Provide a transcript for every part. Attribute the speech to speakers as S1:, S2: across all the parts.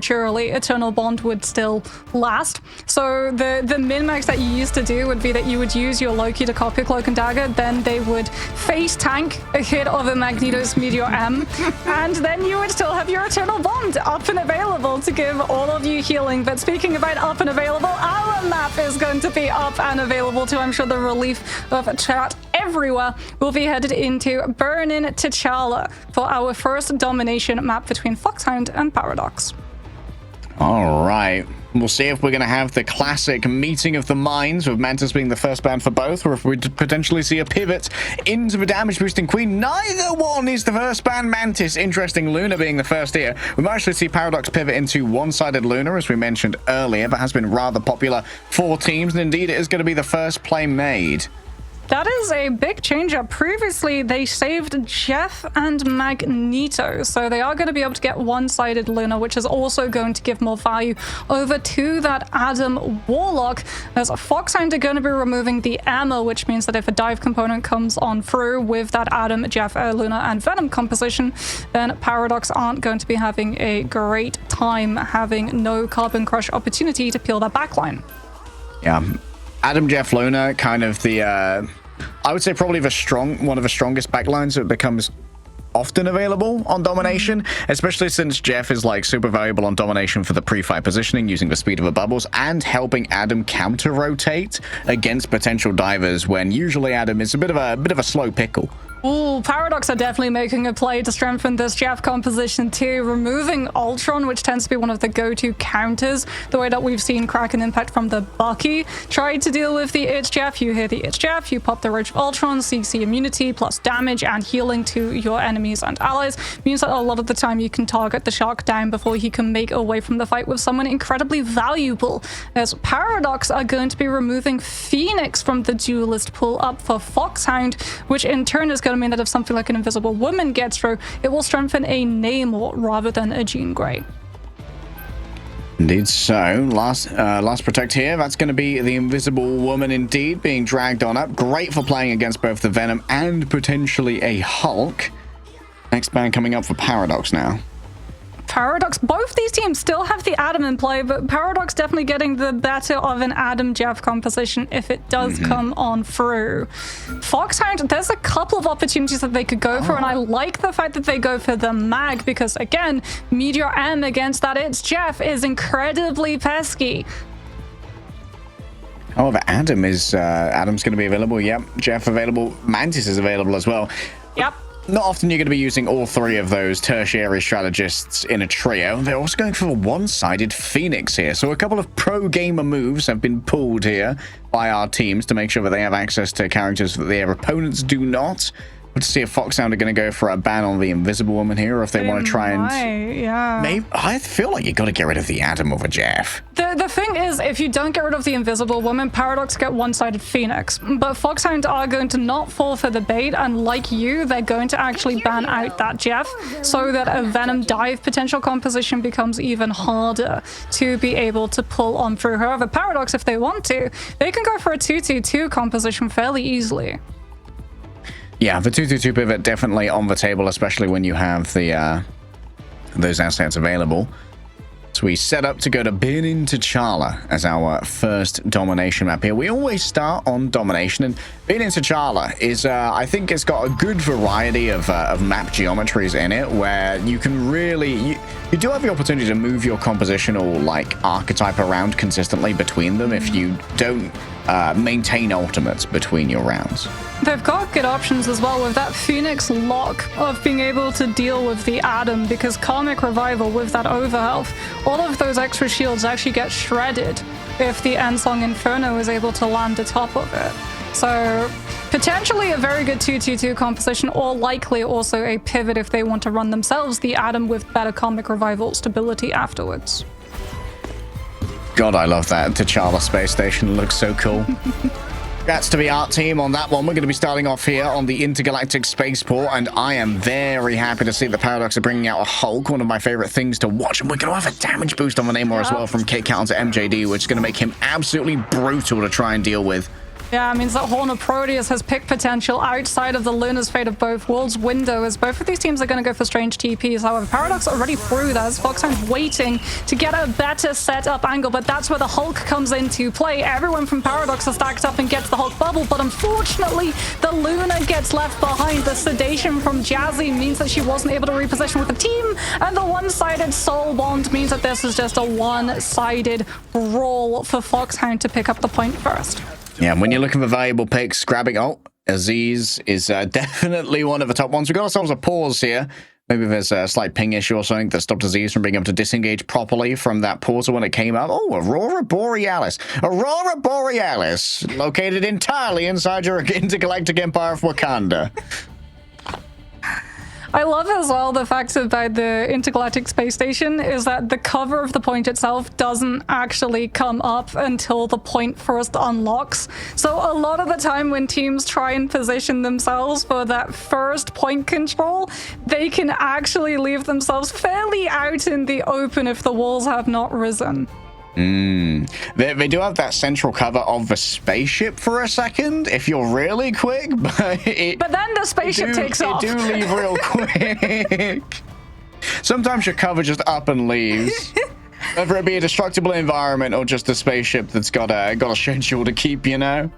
S1: Surely Eternal Bond would still last. So the min-max that you used to do would be that you would use your Loki to copy Cloak and Dagger, then they would face tank a hit of a Magneto's Meteor M, and then you would still have your Eternal Bond up and available to give all of you healing. But speaking about up and available, our map is going to be up and available too. I'm sure the relief of chat everywhere will be headed into Burning T'Challa for our first domination map between Foxhound and Paradox.
S2: All right. We'll see if we're going to have the classic meeting of the minds, with Mantis being the first ban for both, or if we potentially see a pivot into the damage boosting Queen. Neither one is the first ban. Mantis, interesting. Luna being the first here. We might actually see Paradox pivot into one-sided Luna, as we mentioned earlier. That has been rather popular for teams, and indeed it is going to be the first play made.
S1: That is a big change up. Previously, they saved Jeff and Magneto, so they are going to be able to get one-sided Luna, which is also going to give more value over to that Adam Warlock, as Foxhound are going to be removing the ammo, which means that if a dive component comes on through with that Adam, Jeff, Luna, and Venom composition, then Paradox aren't going to be having a great time having no Carbon Crush opportunity to peel that backline.
S2: Yeah. Adam, Jeff, Luna, kind of the, I would say probably one of the strongest backlines that becomes often available on Domination, especially since Jeff is like super valuable on Domination for the pre-fight positioning, using the speed of the bubbles, and helping Adam counter-rotate against potential divers when usually Adam is a bit of a slow pickle.
S1: Ooh, Paradox are definitely making a play to strengthen this Jeff composition too, removing Ultron, which tends to be one of the go-to counters, the way that we've seen Kraken Impact from the Bucky try to deal with the It's Jeff. You hear the It's Jeff, you pop the Roach of Ultron, CC immunity plus damage and healing to your enemies and allies, means that a lot of the time you can target the Shark down before he can make away from the fight with someone incredibly valuable, as Paradox are going to be removing Phoenix from the duelist pull up for Foxhound, which in turn is going to mean that if something like an Invisible Woman gets through, it will strengthen a Namor rather than a Jean Grey.
S2: Indeed so. Last protect here, that's going to be the Invisible Woman indeed, being dragged on up. Great for playing against both the Venom and potentially a Hulk. Next ban coming up for Paradox now.
S1: Paradox, both these teams still have the Adam in play, but Paradox definitely getting the better of an Adam Jeff composition if it does come on through. Foxhound, there's a couple of opportunities that they could go for, and I like the fact that they go for the mag, because again, Meteor M against that It's Jeff is incredibly pesky.
S2: However, Adam's going to be available. Yep, Jeff available. Mantis is available as well.
S1: Yep.
S2: Not often you're going to be using all three of those tertiary strategists in a trio. They're also going for a one-sided Phoenix here. So a couple of pro-gamer moves have been pulled here by our teams to make sure that they have access to characters that their opponents do not. Let's see if Foxhound are going to go for a ban on the Invisible Woman here, or if they want to try and...
S1: Yeah.
S2: Maybe, I feel like you got to get rid of the Adam over Jeff.
S1: The thing is, if you don't get rid of the Invisible Woman, Paradox get one-sided Phoenix. But Foxhound are going to not fall for the bait, and like you, they're going to actually ban out that Jeff, so that a Venom dive potential composition becomes even harder to be able to pull on through. However, Paradox, if they want to, they can go for a 2-2-2 composition fairly easily.
S2: Yeah, the 2-2-2 pivot definitely on the table, especially when you have the those assets available. So we set up to go to Burning T'Challa as our first domination map here. We always start on domination, and Burning T'Challa is, I think it's got a good variety of map geometries in it, where you can really, you do have the opportunity to move your composition or like archetype around consistently between them if you don't maintain ultimates between your rounds.
S1: They've got good options as well with that Phoenix lock of being able to deal with the Adam, because Karmic Revival with that overhealth, all of those extra shields actually get shredded if the Ensong Inferno is able to land atop of it. So potentially a very good 2-2-2 composition, or likely also a pivot if they want to run themselves the Adam with better Karmic Revival stability afterwards.
S2: God, I love that T'Challa space station. It looks so cool. Congrats to the art team on that one. We're going to be starting off here on the Intergalactic Spaceport, and I am very happy to see the Paradox are bringing out a Hulk, one of my favorite things to watch. And we're going to have a damage boost on the Namor as well from Kit Counter MJD, which is going to make him absolutely brutal to try and deal with.
S1: Yeah, it means that Horner Proteus has pick potential outside of the Luna's Fate of both worlds window, as both of these teams are going to go for strange TPs. However, Paradox already through this. Foxhound waiting to get a better setup angle, but that's where the Hulk comes into play. Everyone from Paradox is stacked up and gets the Hulk bubble, but unfortunately, the Luna gets left behind. The sedation from Jazzy means that she wasn't able to reposition with the team, and the one-sided soul bond means that this is just a one-sided brawl for Foxhound to pick up the point first.
S2: Yeah, when you're looking for valuable picks, grabbing... Oh, Aziz is definitely one of the top ones. We've got ourselves a pause here. Maybe there's a slight ping issue or something that stopped Aziz from being able to disengage properly from that portal when it came up. Oh, Aurora Borealis. Aurora Borealis, located entirely inside your intergalactic empire of Wakanda.
S1: I love as well the fact about the intergalactic space station is that the cover of the point itself doesn't actually come up until the point first unlocks. So a lot of the time when teams try and position themselves for that first point control, they can actually leave themselves fairly out in the open if the walls have not risen.
S2: They do have that central cover of the spaceship for a second, if you're really quick, but
S1: then the spaceship takes off.
S2: It do leave real quick. Sometimes your cover just up and leaves. Whether it be a destructible environment or just a spaceship that's got a schedule to keep, you know?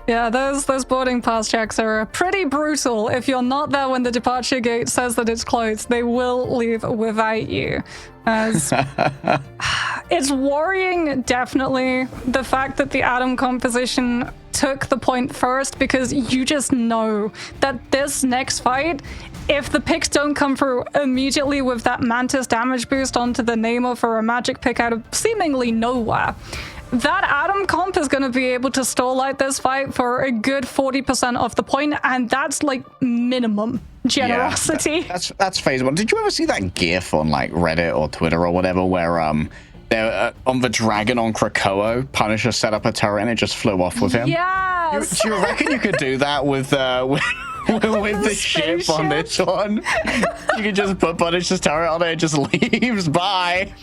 S1: Yeah, those boarding pass checks are pretty brutal. If you're not there when the departure gate says that it's closed, they will leave without you. As it's worrying, definitely, the fact that the atom composition took the point first, because you just know that this next fight, if the picks don't come through immediately with that Mantis damage boost onto the Namor for a magic pick out of seemingly nowhere, that atom comp is going to be able to stall out this fight for a good 40% of the point, and that's like minimum generosity.
S2: Yeah, that's phase one. Did you ever see that GIF on like Reddit or Twitter or whatever where they're on the dragon on Krakoa, Punisher set up a turret and it just flew off with him?
S1: Yes.
S2: Do you reckon you could do that with the ship on this one? You could just put Punisher's turret on it, it just leaves. Bye.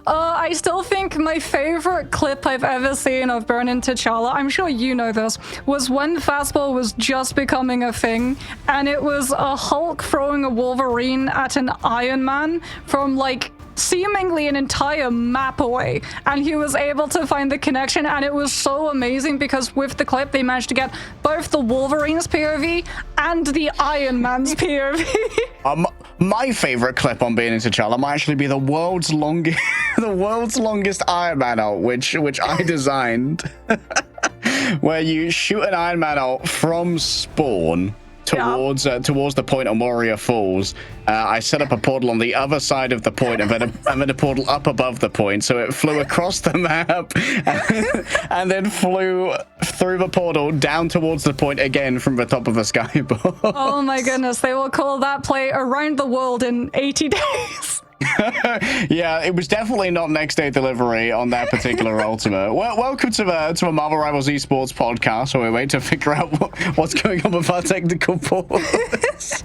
S1: I still think my favorite clip I've ever seen of Burning T'Challa, I'm sure you know this, was when fastball was just becoming a thing, and it was a Hulk throwing a Wolverine at an Iron Man from like seemingly an entire map away, and he was able to find the connection, and it was so amazing because with the clip they managed to get both the Wolverine's POV and the Iron Man's POV.
S2: My favorite clip on Being into T'Challa might actually be the world's longest Iron Man ult, which I designed, where you shoot an Iron Man ult from spawn towards the point on Warrior Falls. I set up a portal on the other side of the point and then a portal up above the point, so it flew across the map and then flew through the portal down towards the point again from the top of a skyboard.
S1: Oh my goodness, they will call that play around the world in 80 days.
S2: Yeah, it was definitely not next day delivery on that particular Ultimate. Well, welcome to the Marvel Rivals Esports podcast, where we wait to figure out what's going on with our technical pause.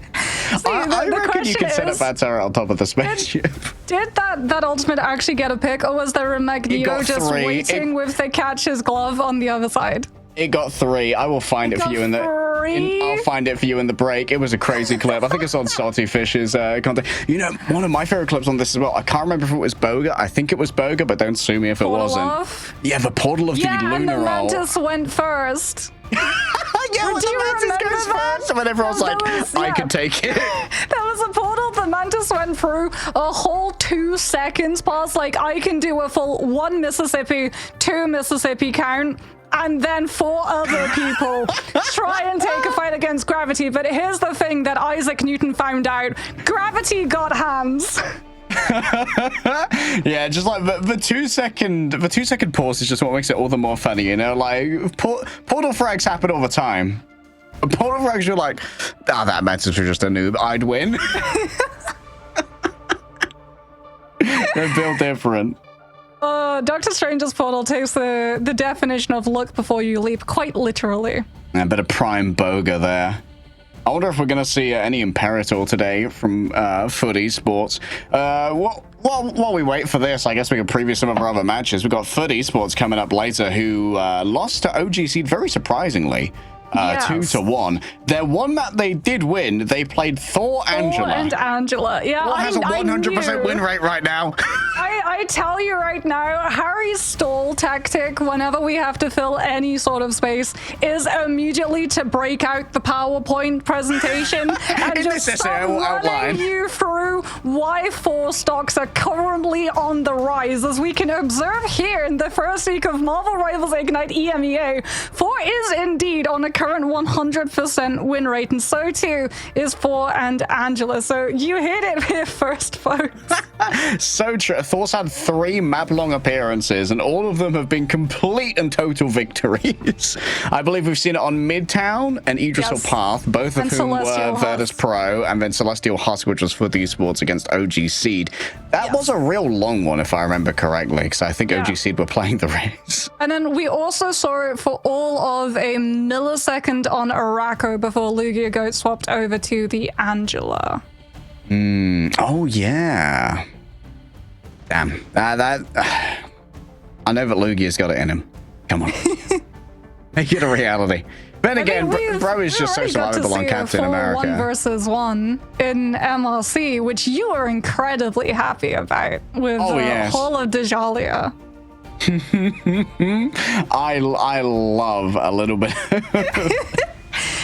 S2: I reckon you could set up that turret on top of the spaceship.
S1: Did that Ultimate actually get a pick, or was there a Magneto just waiting with the catcher's glove on the other side?
S2: It got 3. I will find it for you I'll find it for you in the break. It was a crazy clip. I think it's on Salty Fish's content. You know, one of my favorite clips on this as well. I can't remember if it was Boga. I think it was Boga, but don't sue me if it wasn't. Yeah, the portal of the lunar
S1: and the Mantis went first.
S2: Yeah, when the Mantis goes first, and when everyone's like, I can take it.
S1: There was a portal the Mantis went through a whole 2 seconds past, like, I can do a full 1 Mississippi, 2 Mississippi count, and then 4 other people try and take a fight against gravity. But here's the thing that Isaac Newton found out. Gravity got hands.
S2: Yeah, just like the 2 second pause is just what makes it all the more funny, you know? Like, portal frags happen all the time. Portal frags, you're like, that Mantis was just a noob, I'd win. They're built different.
S1: Doctor Strange's portal takes the definition of look before you leap quite literally.
S2: A bit of prime Boga there. I wonder if we're going to see any Imperator today from Foot Esports. while we wait for this, I guess we can preview some of our other matches. We've got FUT Esports coming up later, who lost to OG Seed very surprisingly.
S1: Yes.
S2: 2-1. Their one that they did win, they played Thor Angela.
S1: And Angela. Yeah,
S2: Thor has a 100% win rate right now.
S1: I tell you right now, Harry's stall tactic whenever we have to fill any sort of space is immediately to break out the PowerPoint presentation and just start running you through why 4 stocks are currently on the rise. As we can observe here in the first week of Marvel Rivals Ignite EMEA, 4 is indeed on a current 100% win rate, and so too is 4 and Angela. So you hit it here first, folks.
S2: So true. Thor's had 3 map-long appearances, and all of them have been complete and total victories. I believe we've seen it on Midtown and Idris Path, both of whom were Virtus Pro, and then Celestial Husk, which was FUT Esports against OG Seed. That was a real long one, if I remember correctly, because I think OG Seed were playing the race. And
S1: then we also saw it for all of a millisecond on Araco before Lugia Goat swapped over to the Angela.
S2: Oh, yeah. Damn. I know that Lugia's got it in him. Come on. Make it a reality. Then again, bro is just so survivable on Captain America.
S1: 1 versus 1 in MRC, which you were incredibly happy about with Hall of Djalia.
S2: I love a little bit.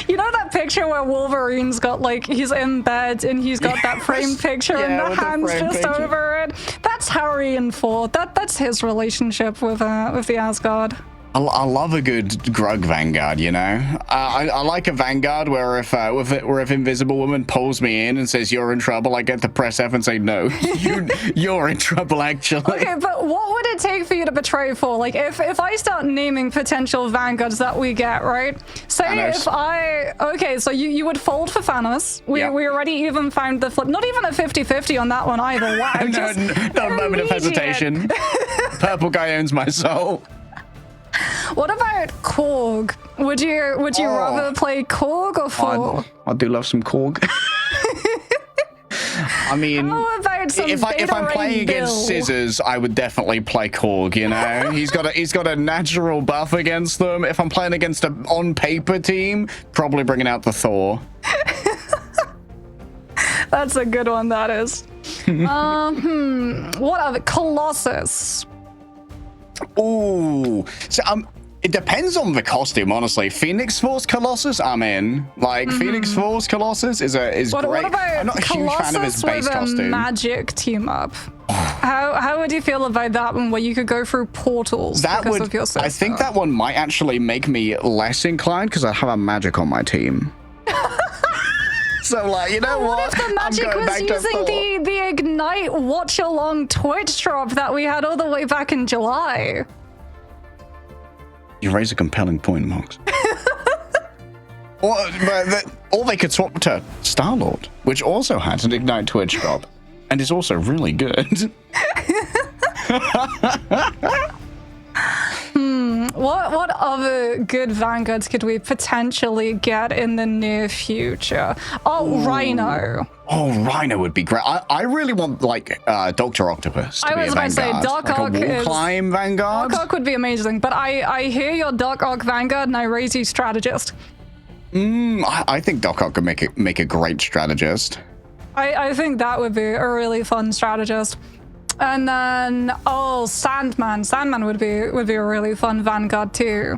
S1: You know that picture where Wolverine's got, like, he's in bed and he's got that framed picture and the hands just over it? That's Harry and Thor. That's his relationship with the Asgard.
S2: I love a good Grug Vanguard, you know? I like a Vanguard where if Invisible Woman pulls me in and says, you're in trouble, I get to press F and say, no, you're in trouble, actually.
S1: Okay, but what would it take for you to betray for? Like, if I start naming potential Vanguards that we get, right? Say Thanos. Okay, so you would fold for Thanos. We already even found the flip. Not even a 50-50 on that one either. Wow.
S2: No moment of hesitation. Purple guy owns my soul.
S1: What about Korg? Would you rather play Korg or Thor?
S2: I do love some Korg. I mean, if I'm playing against Scissors, I would definitely play Korg, you know? he's got a natural buff against them. If I'm playing against an on-paper team, probably bringing out the Thor.
S1: That's a good one, that is. What other? Colossus.
S2: Ooh, so it depends on the costume, honestly. Phoenix Force Colossus, I'm in. Like Phoenix Force Colossus is great.
S1: What about
S2: I'm not a huge fan of his base costume.
S1: Magic team up. How would you feel about that one, where you could go through portals because of your sister?
S2: I think that one might actually make me less inclined because I have a magic on my team. So, like, you know what?
S1: What if the magic was using the Ignite watch-along Twitch drop that we had all the way back in July?
S2: You raise a compelling point, Mox. Or they could swap to Star-Lord, which also has an Ignite Twitch drop, and is also really good.
S1: What other good Vanguards could we potentially get in the near future? Oh, Rhino.
S2: Oh, Rhino would be great. I really want, like, Dr. Octopus to be a Vanguard. I was about to say, Dark Arc is... Climb Vanguard?
S1: Dark Arc would be amazing, but I hear your Dark Arc Vanguard and I raise you Strategist.
S2: I think Dark Arc could make a great Strategist.
S1: I think that would be a really fun Strategist. And then, Sandman. Sandman would be a really fun Vanguard too.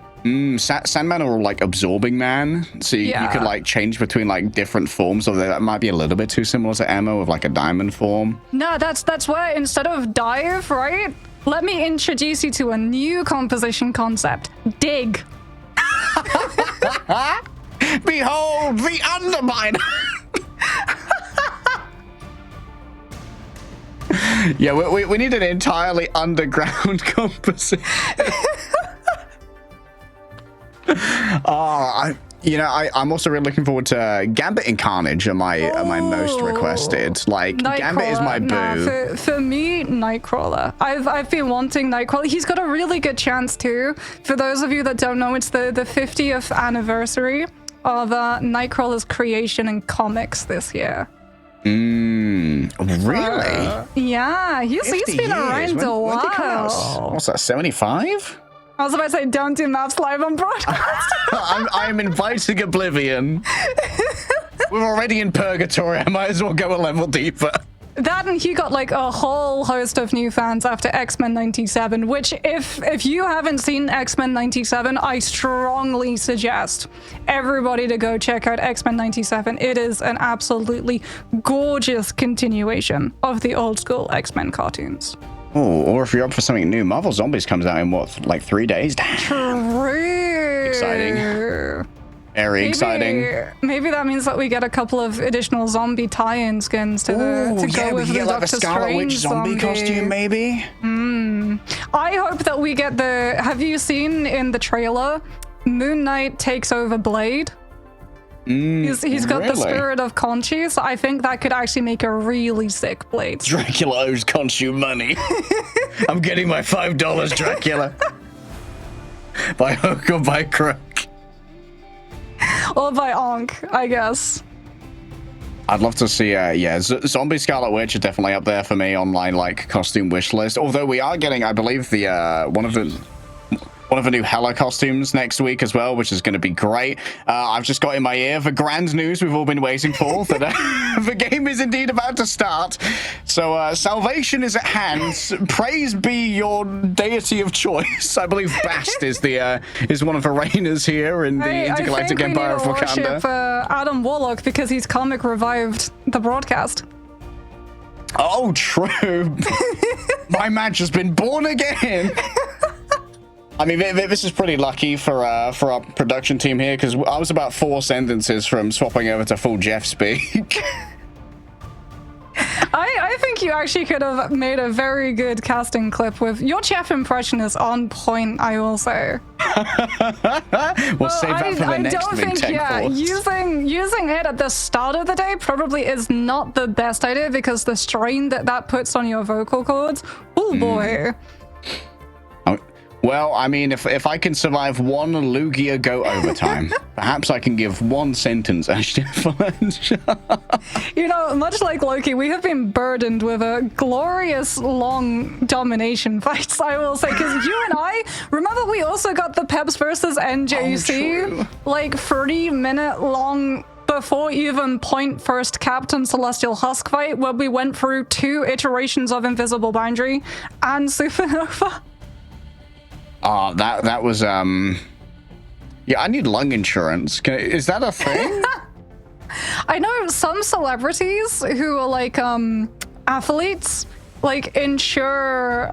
S2: Sandman or like Absorbing Man. So you could like change between like different forms, although that might be a little bit too similar to Ammo with like a diamond form.
S1: No, that's where instead of dive, right? Let me introduce you to a new composition concept. Dig.
S2: Behold the Underminer! Yeah, we need an entirely underground composition. I'm also really looking forward to Gambit and Carnage are my most requested. Like, Gambit is my boo.
S1: For me, Nightcrawler. I've been wanting Nightcrawler. He's got a really good chance too. For those of you that don't know, it's the 50th anniversary of Nightcrawler's creation in comics this year.
S2: Really?
S1: Yeah, he's
S2: 50
S1: been
S2: years.
S1: around a
S2: When did it come out?
S1: while.
S2: What's that, 75?
S1: I was about to say, don't do maps live on broadcast.
S2: I'm inviting oblivion. We're already in purgatory. I might as well go a level deeper.
S1: That and he got like a whole host of new fans after X-Men 97, which if you haven't seen X-Men 97, I strongly suggest everybody to go check out X-Men 97. It is an absolutely gorgeous continuation of the old school X-Men cartoons.
S2: Oh, or if you're up for something new, Marvel Zombies comes out in what, like 3 days?
S1: True.
S2: Exciting. Very exciting.
S1: Maybe that means that we get a couple of additional zombie tie-in skins to go with
S2: we
S1: the
S2: get like
S1: Doctor
S2: the Scarlet Witch zombie costume, maybe.
S1: I hope that we get the. Have you seen in the trailer? Moon Knight takes over Blade. He's got the spirit of Conchi, so I think that could actually make a really sick Blade.
S2: Dracula owes Conchu money. I'm getting my $5, Dracula. By hook or by crook.
S1: Or by Ankh, I guess.
S2: I'd love to see, Zombie Scarlet Witch are definitely up there for me on my, like, costume wish list. Although we are getting, I believe, the, one of the new Hela costumes next week as well, which is going to be great. I've just got in my ear the grand news we've all been waiting for, that the game is indeed about to start. So salvation is at hand. Praise be your deity of choice. I believe Bast is one of the reigners here in the Intergalactic Empire of Wakanda.
S1: I think we need to worship Adam Warlock because he's comic revived the broadcast.
S2: Oh, true. My match has been born again. I mean, this is pretty lucky for our production team here, because I was about 4 sentences from swapping over to full Jeff speak.
S1: I think you actually could have made a very good casting clip with your Jeff impression is on point, I will say.
S2: We'll save that for the next Big Tech Force.
S1: Using it at the start of the day probably is not the best idea, because the strain that puts on your vocal cords, oh boy.
S2: Well, I mean, if I can survive one Lugia Go overtime, perhaps I can give one sentence as challenge.
S1: You know, much like Loki, we have been burdened with a glorious long domination fights, I will say, because you and I, remember we also got the PEPS versus NJC, like 30-minute long before even point first Captain Celestial Husk fight, where we went through 2 iterations of Invisible Boundary and Supernova.
S2: That was, yeah, I need lung insurance. Is that a thing?
S1: I know some celebrities who are like, athletes, like, insure,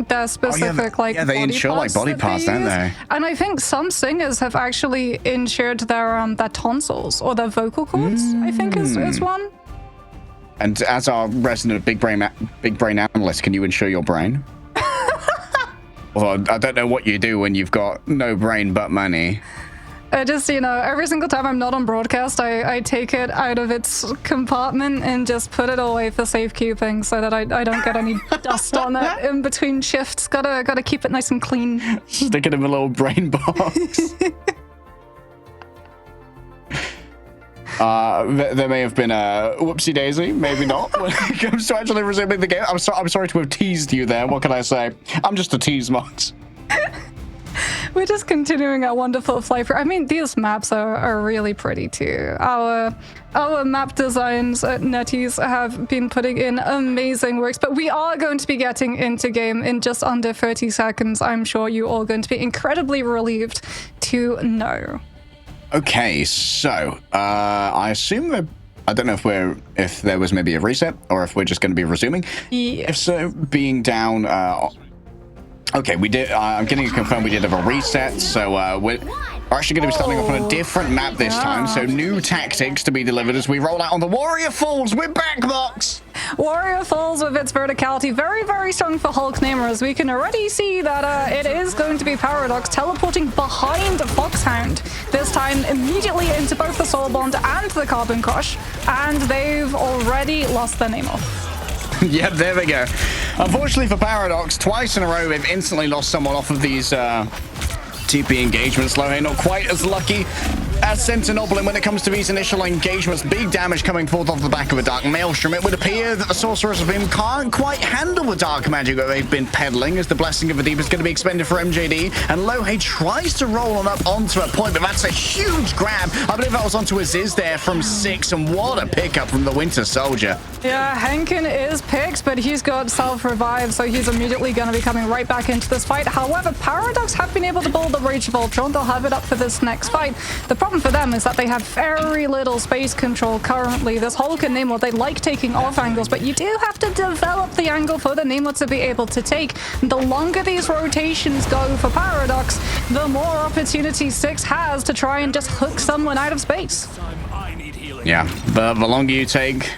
S1: their specific,
S2: they insure, like, body parts, don't they?
S1: And I think some singers have actually insured their tonsils or their vocal cords, I think is one.
S2: And as our resident big brain analyst, can you insure your brain? Well, I don't know what you do when you've got no brain but money.
S1: Just, you know, every single time I'm not on broadcast, I take it out of its compartment and just put it away for safekeeping so that I don't get any dust on it in between shifts. Gotta keep it nice and clean.
S2: Stick it in a little brain box. There may have been a whoopsie daisy, maybe not, when it comes to actually resuming the game. I'm sorry to have teased you there. What can I say? I'm just a tease mod.
S1: We're just continuing our wonderful flavor. I mean, these maps are really pretty too. Our map designs at NetEase have been putting in amazing works, but we are going to be getting into game in just under 30 seconds. I'm sure you're all going to be incredibly relieved to know.
S2: Okay, so I assume that I don't know if there was maybe a reset or if we're just going to be resuming.
S1: Yeah.
S2: If so, being down. Okay, we did. I'm getting it confirmed we did have a reset, so we're actually going to be starting off on a different map this time. So new tactics to be delivered as we roll out on the Warrior Falls. We're back, Box.
S1: Warrior Falls with its verticality, very, very strong for Hulk namers. We can already see that it is going to be Paradox teleporting behind Foxhound, this time immediately into both the Soul Bond and the Carbon Crush, and they've already lost their name off.
S2: Yep, there we go. Unfortunately for Paradox, twice in a row, they've instantly lost someone off of these TP engagements. Lohe not quite as lucky as Sentinel when it comes to these initial engagements. Big damage coming forth off the back of a Dark Maelstrom. It would appear that the Sorcerer's Beam can't quite handle the dark magic that they've been peddling, as the Blessing of the Deep is going to be expended for MJD, and Lohei tries to roll on up onto a point, but that's a huge grab. I believe that was onto Aziz there from 6, and what a pickup from the Winter Soldier.
S1: Yeah, Henkin is picked, but he's got self-revive, so he's immediately going to be coming right back into this fight. However, Paradox have been able to pull the Rage of Ultron. They'll have it up for this next fight. The problem for them is that they have very little space control currently. This Hulk and Namor, they like taking off angles, but you do have to develop the angle for the Namor to be able to take. The longer these rotations go for Paradox, the more opportunity Six has to try and just hook someone out of space.
S2: Yeah, the longer you take,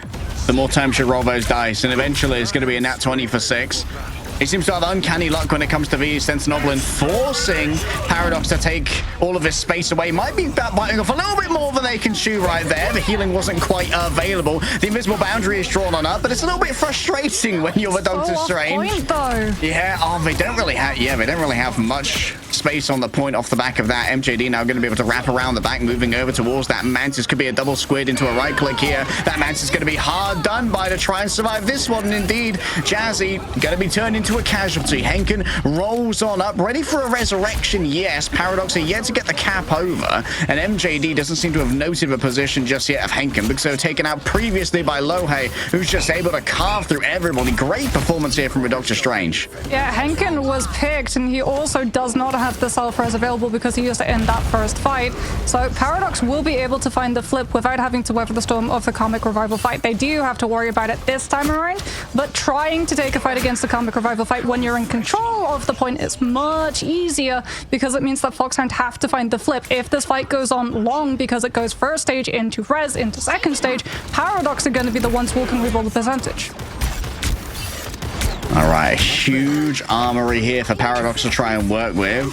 S2: the more times you roll those dice, and eventually it's going to be a nat 20 for 6. He seems to have uncanny luck when it comes to the Sentinel, forcing Paradox to take all of his space away. Might be biting off a little bit more than they can chew right there. The healing wasn't quite available. The invisible boundary is drawn on up, but it's a little bit frustrating when you're the Doctor Strange.
S1: Point, though.
S2: Yeah, they don't really have much space on the point off the back of that. MJD now going to be able to wrap around the back, moving over towards that Mantis. Could be a double squid into a right click here. That Mantis is going to be hard done by to try and survive this one. And indeed, Jazzy going to be turned into a casualty. Henkin rolls on up, ready for a resurrection. Yes, Paradox are yet to get the cap over, and MJD doesn't seem to have noted the position just yet of Henkin, because they were taken out previously by Lohei, who's just able to carve through everybody. Great performance here from Doctor Strange.
S1: Yeah, Henkin was picked, and he also does not have the self-res available because he used to end that first fight. So Paradox will be able to find the flip without having to weather the storm of the Comic Revival fight. They do have to worry about it this time around, but trying to take a fight against the Comic Revival fight when you're in control of the point is much easier, because it means that Foxhound have to find the flip. If this fight goes on long, because it goes first stage into res, into second stage, Paradox are going to be the ones walking with all the percentage.
S2: All right, huge armory here for Paradox to try and work with.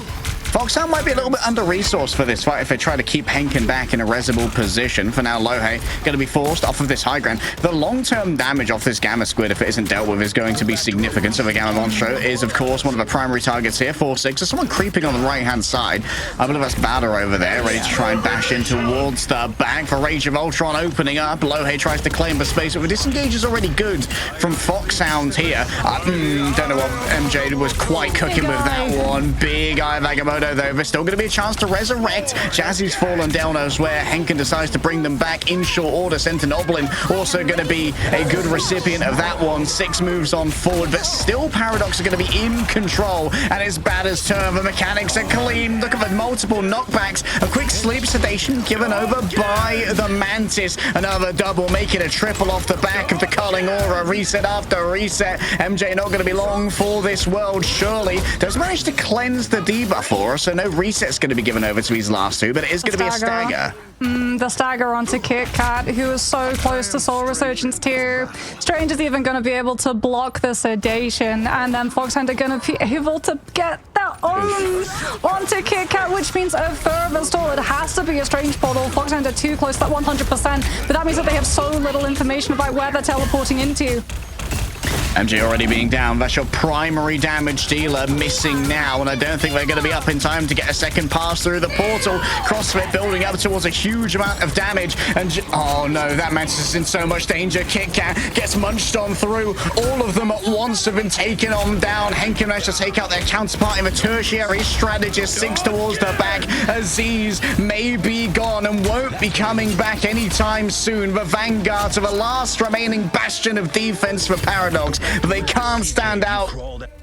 S2: Foxhound might be a little bit under-resourced for this fight if they try to keep Henkin back in a resible position. For now, Lohei going to be forced off of this high ground. The long-term damage off this Gamma Squid, if it isn't dealt with, is going to be significant. So the Gamma Monstro is, of course, one of the primary targets here. 4-6. There's someone creeping on the right-hand side. I believe that's Bader over there, ready to try and bash in towards the back. For Rage of Ultron opening up. Lohei tries to claim the space, but the disengage is already good from Foxhound here. Don't know what MJ was quite cooking with that one. Big eye of Agamotto, though. There's still going to be a chance to resurrect. Jazzy's fallen down elsewhere. Henkin decides to bring them back in short order. Sentinoblin also going to be a good recipient of that one. 6 moves on forward, but still Paradox are going to be in control. And it's Bader's turn. The mechanics are clean. Look at the multiple knockbacks. A quick sleep sedation given over by the Mantis. Another double, making a triple off the back of the Culling Aura. Reset after reset. MJ not going to be long for this world, surely. Does manage to cleanse the debuff for us, so no reset's going to be given over to these last two, but it is going to be a stagger.
S1: The stagger onto Kit Kat, who is so close to Soul Resurgence too. Strange is even going to be able to block the sedation, and then Foxhound are going to be able to get their own onto Kit Kat, which means a further stall. It has to be a Strange portal. Foxhound are too close to that 100%, but that means that they have so little information about where they're teleporting into.
S2: MJ already being down. That's your primary damage dealer missing now, and I don't think they're going to be up in time to get a second pass through the portal. CrossFit building up towards a huge amount of damage, and oh no, that Mantis is in so much danger. Kit Kat gets munched on through. All of them at once have been taken on down. Henkin managed to take out their counterpart in the tertiary strategist. 6 towards the back. Aziz may be gone and won't be coming back anytime soon. The vanguard of the last remaining bastion of defense for Paradox, but they can't stand out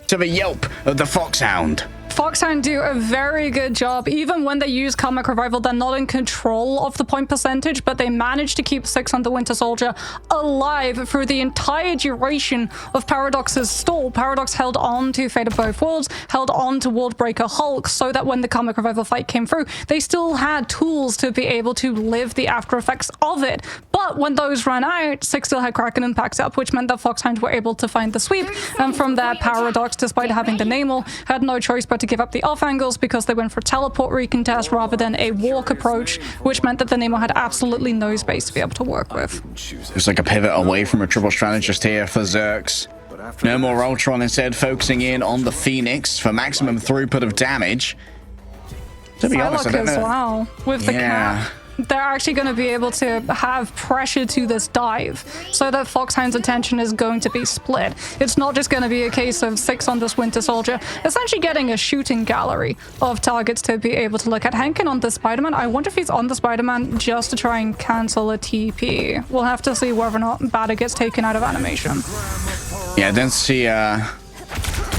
S2: to the yelp of the Foxhound.
S1: Foxhound do a very good job. Even when they use Comic Revival, they're not in control of the point percentage, but they manage to keep 6 on the Winter Soldier alive through the entire duration of Paradox's stall. Paradox held on to Fate of Both Worlds, held on to Worldbreaker Hulk, so that when the Comic Revival fight came through, they still had tools to be able to live the after effects of it. But when those ran out, 6 still had Kraken Impacts up, which meant that Foxhound were able to find the sweep. And from there, Paradox, despite having the Namel, had no choice but to give up the off angles because they went for teleport recontest rather than a walk approach, which meant that the Namor had absolutely no space to be able to work with.
S2: It's like a pivot away from a triple strategist here for Zerx. No more Ultron, instead focusing in on the Phoenix for maximum throughput of damage. To be honest, I don't
S1: as
S2: know.
S1: well with the
S2: Yeah.
S1: cap. They're actually going to be able to have pressure to this dive so that Foxhound's attention is going to be split. It's not just going to be a case of 6 on this Winter Soldier, essentially getting a shooting gallery of targets to be able to look at. Henkin on the Spider-Man. I wonder if he's on the Spider-Man just to try and cancel a TP. We'll have to see whether or not Batter gets taken out of animation.
S2: Yeah, I don't see...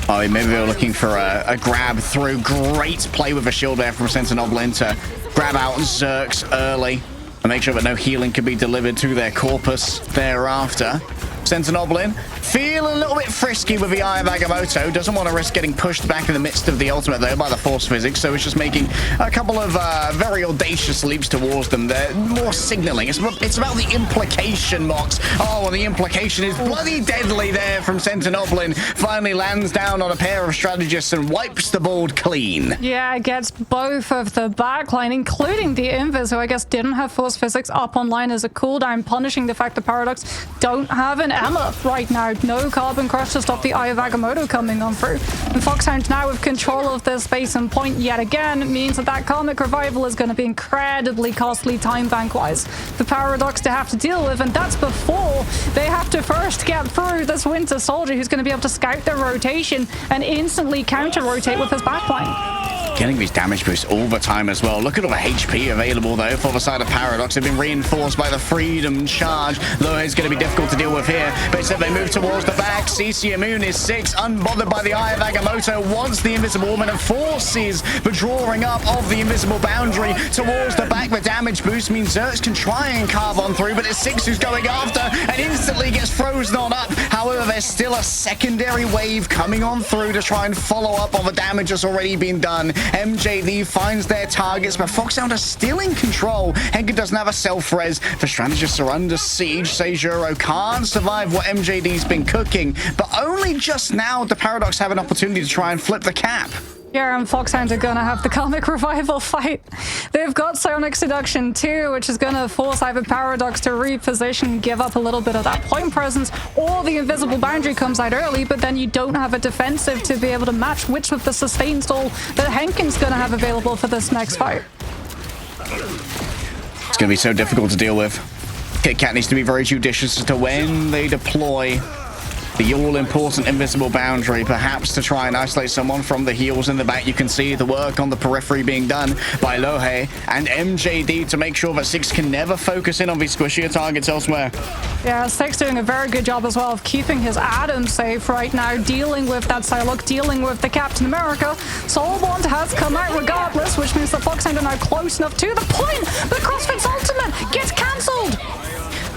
S2: Oh, maybe they were looking for a grab through. Great play with a shield there from Sentinoblin to grab out Zerx early and make sure that no healing can be delivered to their corpus thereafter. Sentinoblin feeling a little bit frisky with the Eye of Agamotto. Doesn't want to risk getting pushed back in the midst of the ultimate, though, by the force physics. So it's just making a couple of very audacious leaps towards them. They're more signaling. It's about the implication, Mox. Oh, and the implication is bloody deadly there from Sentinoblin. Finally lands down on a pair of strategists and wipes the board clean.
S1: Yeah, it gets both of the backline, including the Invis, who I guess didn't have force physics up online as a cooldown, punishing the fact the Paradox don't have an Emma right now. No Carbon Crush to stop the Eye of Agamotto coming on through. And Foxhound now with control of this space and point yet again means that that Karmic Revival is going to be incredibly costly time bank-wise. The Paradox to have to deal with, and that's before they have to first get through this Winter Soldier who's going to be able to scout their rotation and instantly counter-rotate with his backline.
S2: Getting these damage boosts all the time as well. Look at all the HP available, though, for the side of Paradox. They've been reinforced by the Freedom Charge. Though it's going to be difficult to deal with here. But instead they move towards the back. CC Immune is 6, unbothered by the Eye of Agamotto. Wants the Invisible Woman and forces the drawing up of the Invisible Boundary towards the back. The damage boost means Zerx can try and carve on through, but it's 6 who's going after and instantly gets frozen on up. However, there's still a secondary wave coming on through to try and follow up on the damage that's already been done. MJD finds their targets, but Foxhound are still in control. Henkin doesn't have a self-res. The strategists are under siege. Seijuro can't survive what MJD's been cooking, but only just now the Paradox have an opportunity to try and flip the cap.
S1: Yeah, and Foxhound are going to have the Karmic Revival fight. They've got Psionic Seduction too, which is going to force either Paradox to reposition, give up a little bit of that point presence, or the Invisible Boundary comes out early, but then you don't have a defensive to be able to match which with the sustain stall that Henkin's going to have available for this next fight.
S2: It's going to be so difficult to deal with. Kit Kat needs to be very judicious as to when they deploy the all-important Invisible Boundary, perhaps to try and isolate someone from the heals in the back. You can see the work on the periphery being done by Lohe and MJD to make sure that 6 can never focus in on these squishier targets elsewhere.
S1: Yeah, 6 doing a very good job as well of keeping his Adam safe right now, dealing with that Psylocke, dealing with the Captain America. Soulbond has come out regardless, which means the Foxhound are now close enough to the point, but CrossFit's ultimate gets cancelled.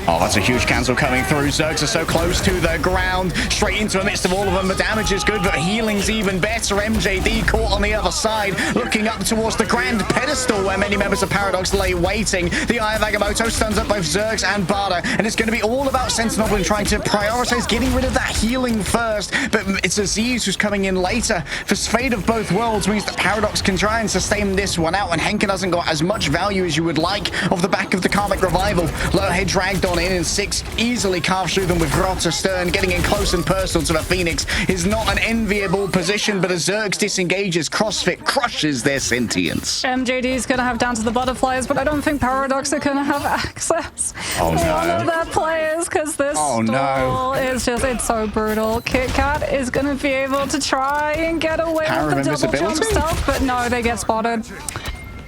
S2: Oh, that's a huge cancel coming through. Zergs are so close to the ground. Straight into the midst of all of them. The damage is good, but healing's even better. MJD caught on the other side, looking up towards the grand pedestal where many members of Paradox lay waiting. The Eye of Agamotto stuns up both Zergs and Barda, and it's going to be all about Sentinoblin trying to prioritize getting rid of that healing first. But it's Aziz who's coming in later. For Fate of Both Worlds means that Paradox can try and sustain this one out, and Henkin hasn't got as much value as you would like off the back of the Karmic Revival. Lowhead dragged on in, and 6 easily carves through them with Grota Stern. Getting in close and personal to the Phoenix is not an enviable position, but as Zergs disengages, CrossFit crushes their sentience.
S1: MJD is going to have down to the butterflies, but I don't think Paradox are going to have access.
S2: Oh, no.
S1: One of their players, because this stall is just, it's so brutal. Kit Kat is going to be able to try and get away with the double jump stuff, but no, they get spotted.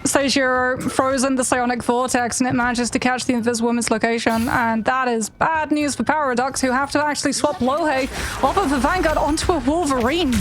S1: Seijuro frozen the Psionic Vortex, and it manages to catch the Invisible Woman's location, and that is bad news for Paradox, who have to actually swap Lohe off of the Vanguard onto a Wolverine.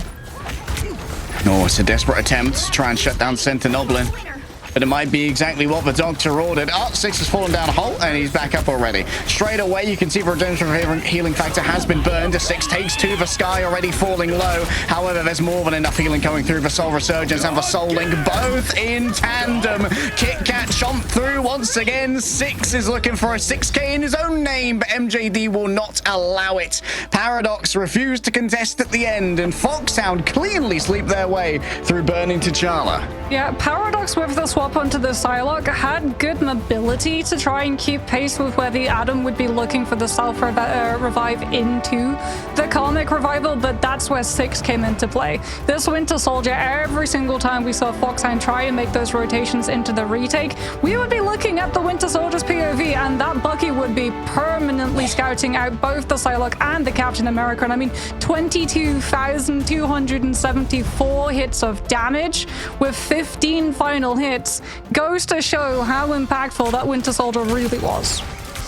S2: Oh, it's a desperate attempt to try and shut down Sentinoblin. But it might be exactly what the doctor ordered. Oh, 6 has fallen down a hole, and he's back up already. Straight away, you can see the regenerative healing factor has been burned. A 6 takes to the sky, already falling low. However, there's more than enough healing coming through. The Soul Resurgence and the Soul Link, both in tandem. Kit Kat chomped through once again. 6 is looking for a 6k in his own name, but MJD will not allow it. Paradox refused to contest at the end, and Foxhound cleanly sleep their way through Burning T'Challa.
S1: Yeah, Paradox with this swap onto the Psylocke, had good mobility to try and keep pace with where the Atom would be looking for the self-revive into the Karmic Revival, but that's where 6 came into play. This Winter Soldier, every single time we saw Foxhound try and make those rotations into the retake, we would be looking at the Winter Soldier's POV, and that Bucky would be permanently scouting out both the Psylocke and the Captain America. And I mean, 22,274 hits of damage with 15 final hits goes to show how impactful that Winter Soldier really was.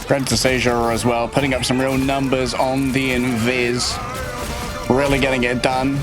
S2: Credit to Seizure as well, putting up some real numbers on the Invis. Really getting it done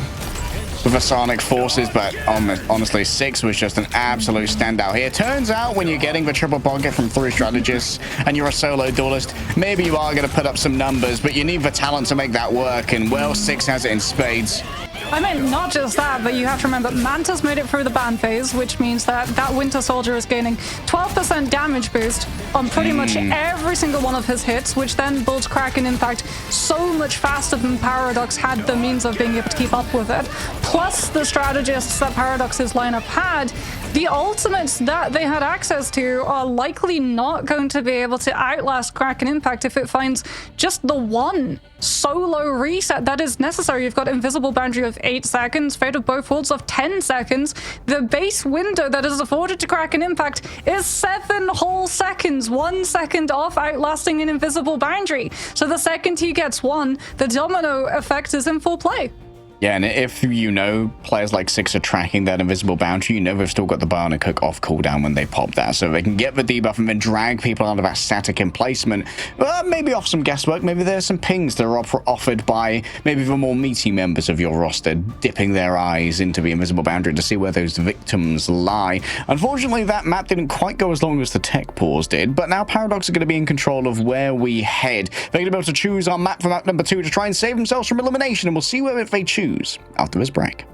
S2: with the Sonic forces, but honestly, 6 was just an absolute standout here. Turns out when you're getting the triple pocket from 3 strategists and you're a solo duelist, maybe you are going to put up some numbers, but you need the talent to make that work, and well, 6 has it in spades.
S1: I mean, not just that, but you have to remember Mantis made it through the ban phase, which means that that Winter Soldier is gaining 12% damage boost on pretty much every single one of his hits, which then builds Kraken Impact so much faster than Paradox had the means of being able to keep up with it. Plus the strategists that Paradox's lineup had, the ultimates that they had access to are likely not going to be able to outlast Kraken Impact if it finds just the one solo reset that is necessary. You've got Invisible Boundary of 8 seconds, Fate of Both Worlds of 10 seconds. The base window that is afforded to Kraken Impact is 7 whole seconds, 1 second off outlasting an Invisible Boundary. So the second he gets one, the domino effect is in full play.
S2: Yeah, and if you know players like 6 are tracking that Invisible Boundary, you know they've still got the Bionic Hook off cooldown when they pop that, so they can get the debuff and then drag people out of that static emplacement. Maybe off some guesswork, maybe there's some pings that are offered by maybe the more meaty members of your roster, dipping their eyes into the Invisible Boundary to see where those victims lie. Unfortunately, that map didn't quite go as long as the tech pause did, but now Paradox are going to be in control of where we head. They're going to be able to choose our map for map number 2 to try and save themselves from elimination, and we'll see where they choose after this break.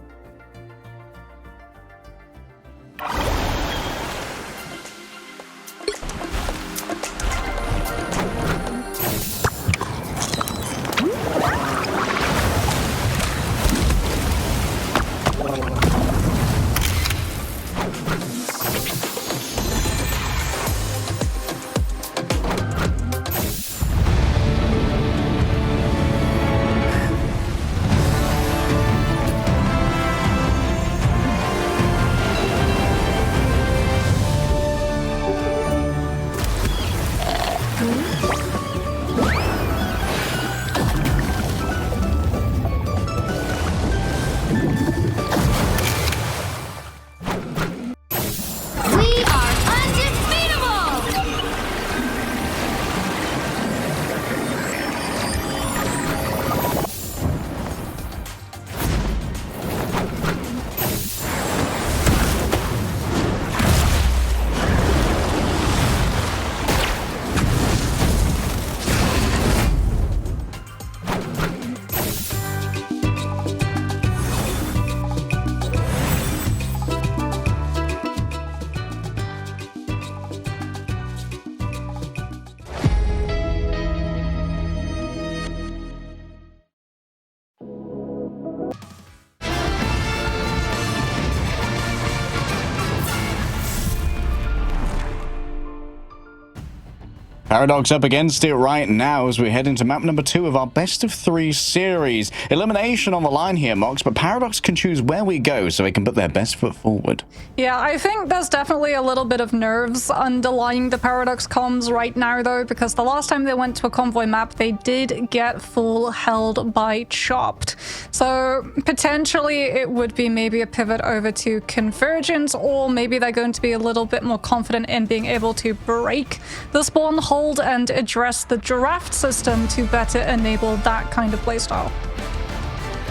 S2: Paradox up against it right now as we head into map number 2 of our best of 3 series. Elimination on the line here, Mox, but Paradox can choose where we go so they can put their best foot forward.
S1: Yeah, I think there's definitely a little bit of nerves underlying the Paradox comms right now, though, because the last time they went to a convoy map, they did get full held by Chopped. So potentially it would be maybe a pivot over to Convergence, or maybe they're going to be a little bit more confident in being able to break the spawn hold and address the draft system to better enable that kind of playstyle.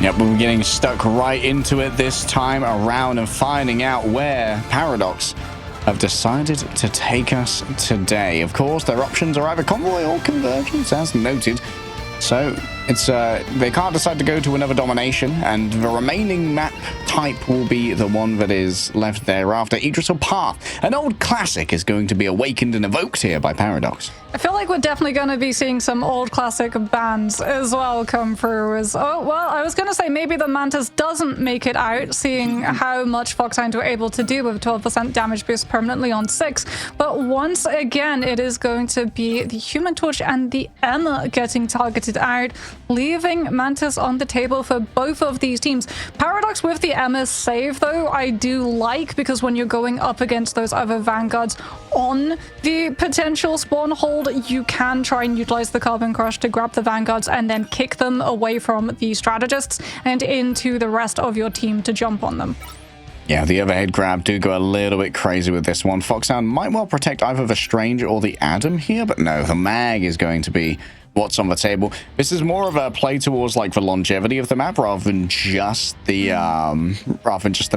S2: Yep, we're getting stuck right into it this time around and finding out where Paradox have decided to take us today. Of course, their options are either convoy or convergence, as noted. So It's they can't decide to go to another domination, and the remaining map type will be the one that is left thereafter. Idrisil Path, an old classic, is going to be awakened and evoked here by Paradox.
S1: I feel like we're definitely going to be seeing some old classic bans as well come through. I was going to say maybe the Mantis doesn't make it out, seeing how much Foxhound were able to do with a 12% damage boost permanently on 6. But once again, it is going to be the Human Torch and the Emma getting targeted out, leaving Mantis on the table for both of these teams. Paradox with the Emma's save, though, I do like, because when you're going up against those other Vanguards on the potential spawn hold, you can try and utilize the Carbon Crush to grab the Vanguards and then kick them away from the strategists and into the rest of your team to jump on them.
S2: Yeah, the overhead grab do go a little bit crazy with this one. Foxhound might well protect either the Strange or the Adam here, but no, the Mag is going to be what's on the table. This is more of a play towards like the longevity of the map rather than just the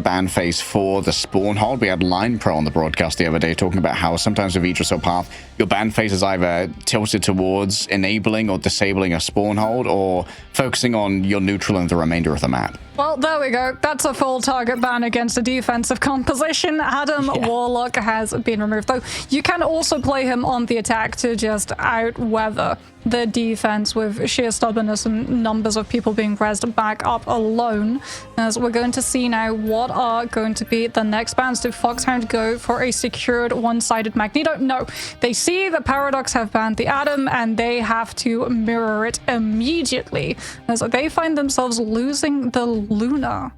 S2: ban phase for the spawn hold. We had Line Pro on the broadcast the other day talking about how sometimes with Idrisil Path, your ban phase is either tilted towards enabling or disabling a spawn hold or focusing on your neutral and the remainder of the map.
S1: Well, there we go. That's a full target ban against a defensive composition. Adam Warlock has been removed, though you can also play him on the attack to just outweather the defense with sheer stubbornness and numbers of people being rezzed back up alone. As we're going to see now what are going to be the next bans. Did Foxhound go for a secured one-sided Magneto? No. They see the Paradox have banned the Adam and they have to mirror it immediately as they find themselves losing the Luna.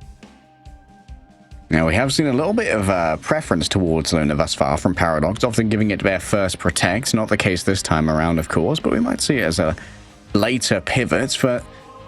S2: Now, we have seen a little bit of preference towards Luna thus far from Paradox, often giving it their first protect. Not the case this time around, of course, but we might see it as a later pivot. For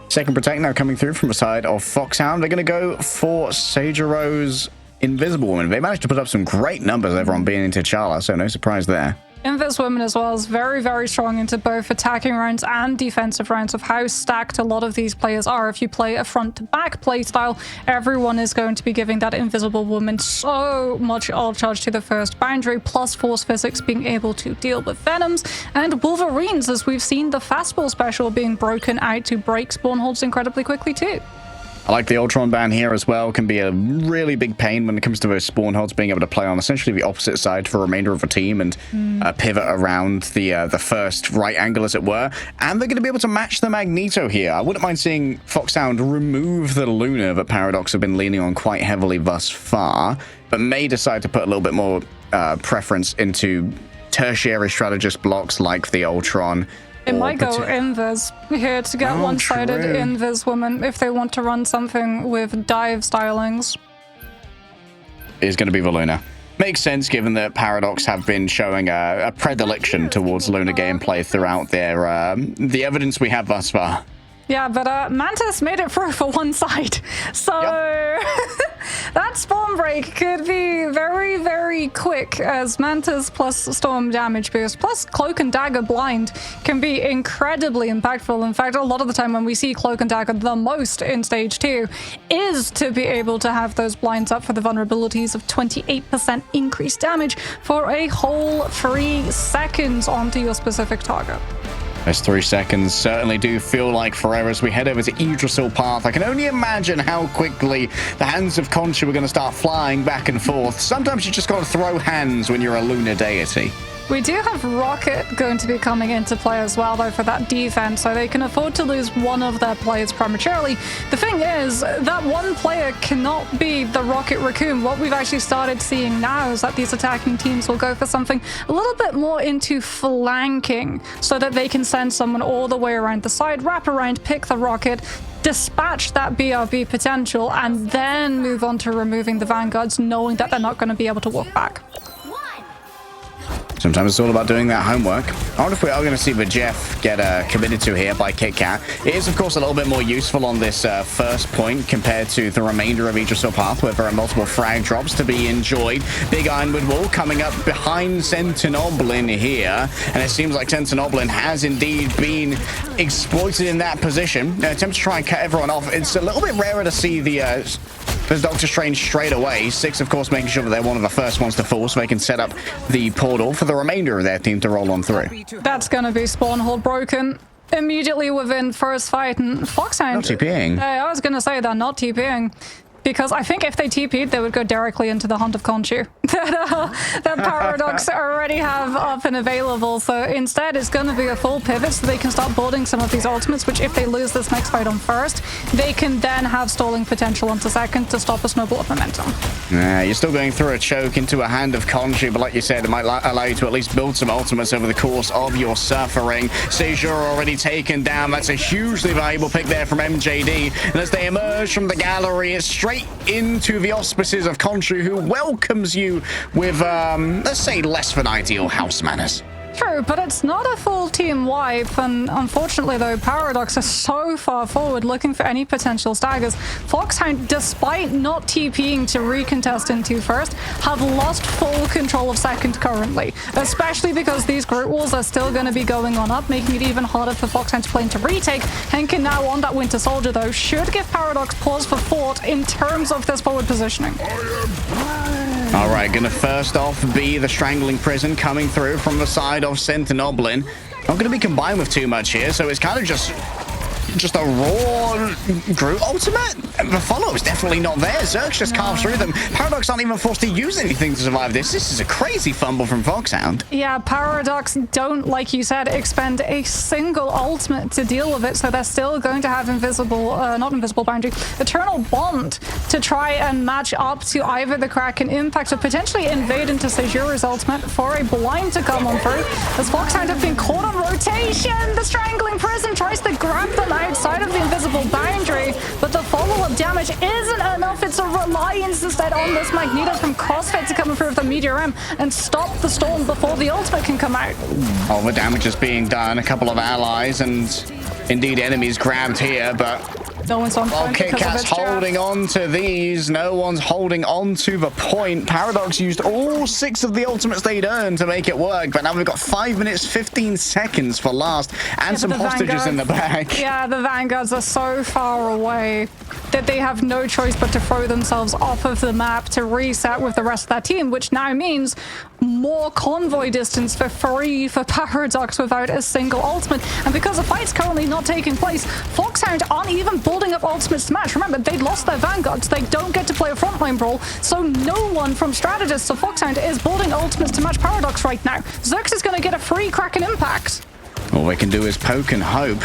S2: second protect now coming through from the side of Foxhound. They're going to go for Sagero's Invisible Woman. They managed to put up some great numbers over on being into T'Challa, so no surprise there.
S1: Invis Woman as well is very, very strong into both attacking rounds and defensive rounds of how stacked a lot of these players are. If you play a front-to-back playstyle, everyone is going to be giving that Invisible Woman so much ult charge to the first boundary, plus Force Physics being able to deal with Venoms and Wolverines, as we've seen the Fastball special being broken out to break spawn holds incredibly quickly too.
S2: I like the Ultron ban here as well. Can be a really big pain when it comes to those spawn holds, being able to play on essentially the opposite side for the remainder of the team and pivot around the first right angle, as it were. And they're going to be able to match the Magneto here. I wouldn't mind seeing Foxhound remove the Luna that Paradox have been leaning on quite heavily thus far, but may decide to put a little bit more preference into tertiary strategist blocks like the Ultron.
S1: It might go Invis here to get one-sided Invis Woman if they want to run something with dive stylings.
S2: Is going to be the Luna. Makes sense given that Paradox have been showing a predilection towards Luna gameplay throughout their the evidence we have thus far.
S1: Yeah, but Mantis made it through for one side. So that spawn break could be very, very quick, as Mantis plus Storm damage boost plus Cloak and Dagger blind can be incredibly impactful. In fact, a lot of the time when we see Cloak and Dagger the most in Stage 2 is to be able to have those blinds up for the vulnerabilities of 28% increased damage for a whole 3 seconds onto your specific target.
S2: Those 3 seconds certainly do feel like forever as we head over to Idrisil Path. I can only imagine how quickly the hands of Concha were going to start flying back and forth. Sometimes you just got to throw hands when you're a lunar deity.
S1: We do have Rocket going to be coming into play as well, though, for that defense, so they can afford to lose one of their players prematurely. The thing is, that one player cannot be the Rocket Raccoon. What we've actually started seeing now is that these attacking teams will go for something a little bit more into flanking, so that they can send someone all the way around the side, wrap around, pick the Rocket, dispatch that BRB potential, and then move on to removing the Vanguards, knowing that they're not going to be able to walk back.
S2: Sometimes it's all about doing that homework. I wonder if we are going to see the Jeff get committed to here by KitKat. It is, of course, a little bit more useful on this first point compared to the remainder of Idrisil Path, where there are multiple frag drops to be enjoyed. Big Ironwood Wall coming up behind Sentinoblin here, and it seems like Sentinoblin has indeed been exploited in that position. Attempt to try and cut everyone off. It's a little bit rarer to see there's Doctor Strange straight away. Six, of course, making sure that they're one of the first ones to fall so they can set up the portal for the remainder of their team to roll on through.
S1: That's going to be spawn hold broken. immediately within first fight, and Foxhound...
S2: Not TPing.
S1: I was going to say they're not TPing. Because I think if they TP'd, they would go directly into the Hunt of Khonshu that Paradox already have up and available. So instead, it's going to be a full pivot so they can start building some of these ultimates, which if they lose this next fight on first, they can then have stalling potential onto second to stop a snowball of momentum.
S2: Yeah, you're still going through a choke into a Hand of Khonshu, but like you said, it might allow you to at least build some ultimates over the course of your suffering. Sejour already taken down. That's a hugely valuable pick there from MJD. And as they emerge from the gallery, it's straight into the auspices of Khonshu, who welcomes you with, let's say, less than ideal house manners.
S1: True, but it's not a full team wipe, and unfortunately though, Paradox is so far forward looking for any potential staggers. Foxhound, despite not TPing to recontest into first, have lost full control of second currently, especially because these group walls are still going to be going on up, making it even harder for Foxhound to play into retake. Henkin now on that Winter Soldier though should give Paradox pause for thought in terms of this forward positioning.
S2: All right, gonna first off be the Strangling Prison coming through from the side of Sentinoblin. Not gonna be combined with too much here, so it's kind of just a raw Groot ultimate. The follow is definitely not there. Zerx just carves through them. Paradox aren't even forced to use anything to survive this. This is a crazy fumble from Foxhound.
S1: Yeah, Paradox don't, like you said, expend a single ultimate to deal with it, so they're still going to have not invisible boundary, Eternal Bond to try and match up to either the Kraken Impact or potentially invade into Sejour's ultimate for a blind to come on through. As Foxhound have been caught on rotation, the Strangling Prison tries to grab them outside of the invisible boundary, but the follow-up damage isn't enough. It's a reliance instead on this Magneto from CrossFit to come through with the Meteor M and stop the storm before the ultimate can come out.
S2: All the damage is being done. A couple of allies and indeed enemies grabbed here, but
S1: no one's on point.
S2: Kit Kat's holding on to these. No one's holding on to the point. Paradox used all 6 of the ultimates they'd earned to make it work, but now we've got 5 minutes, 15 seconds for last, and some hostages in the back.
S1: Yeah, the Vanguards are so far away that they have no choice but to throw themselves off of the map to reset with the rest of that team, which now means more convoy distance for free for Paradox without a single ultimate. And because the fight's currently not taking place, Foxhound aren't even building up ultimates to match. Remember, they lost their Vanguards. They don't get to play a frontline brawl, so no one from Strategist to Foxhound is building ultimates to match Paradox right now. Zerx is going to get a free Kraken Impact.
S2: All they can do is poke and hope.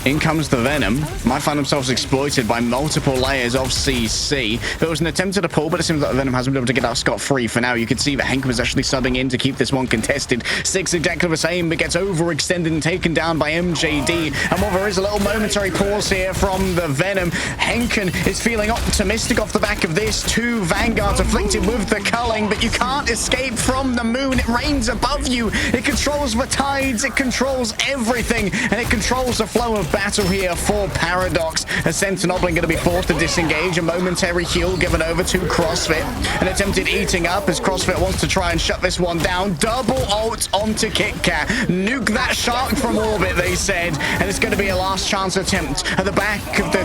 S2: In comes the Venom. Might find themselves exploited by multiple layers of CC. There was an attempt at a pull, but it seems like the Venom hasn't been able to get out scot-free for now. You can see that Henk was actually subbing in to keep this one contested. Six exactly the same, but gets overextended and taken down by MJD. And while there is a little momentary pause here from the Venom, Henken is feeling optimistic off the back of this. 2 Vanguards afflicted with the culling, but you can't escape from the moon. It reigns above you. It controls the tides. It controls everything. And it controls the flow of battle here for Paradox. As Sentinoblin going to be forced to disengage. A momentary heal given over to CrossFit. An attempted eating up as CrossFit wants to try and shut this one down. Double ult onto KitKat. Nuke that shark from orbit, they said. And it's going to be a last chance attempt at the back of the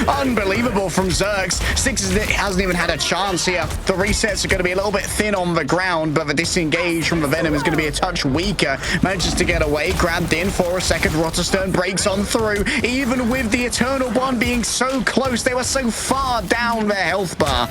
S2: unbelievable from Zerx. Six hasn't even had a chance here. The resets are going to be a little bit thin on the ground, but the disengage from the Venom is going to be a touch weaker. Manages to get away, grabbed in for a second. Rotterstern breaks on through. Even with the Eternal One being so close, they were so far down their health bar.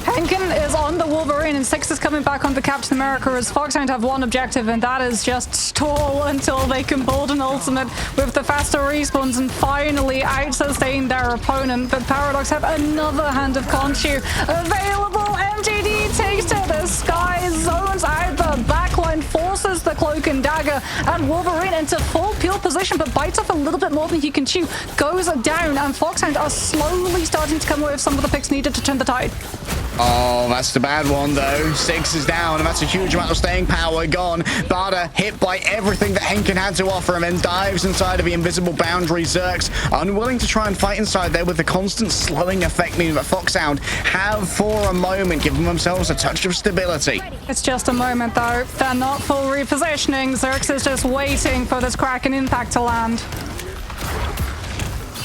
S1: Henkin is on the Wolverine and Six is coming back on the Captain America as Foxhound have one objective, and that is just stall until they can build an ultimate with the faster respawns and finally out-sustain their opponent. But Paradox have another Hand of Khonshu available. MJD takes to the sky, zones out the backline, forces the Cloak and Dagger and Wolverine into full peel position, but bites off a little bit more than he can chew, goes down, and Foxhound are slowly starting to come away with some of the picks needed to turn the tide.
S2: Oh, that's the bad one, though. Six is down, and that's a huge amount of staying power gone. Bada hit by everything that Henkin had to offer him and dives inside of the invisible boundary. Zerx unwilling to try and fight inside there with the constant slowing effect, meaning that Foxhound have, for a moment, given themselves a touch of stability.
S1: It's just a moment, though. They're not full repositioning. Zerx is just waiting for this Kraken Impact to land.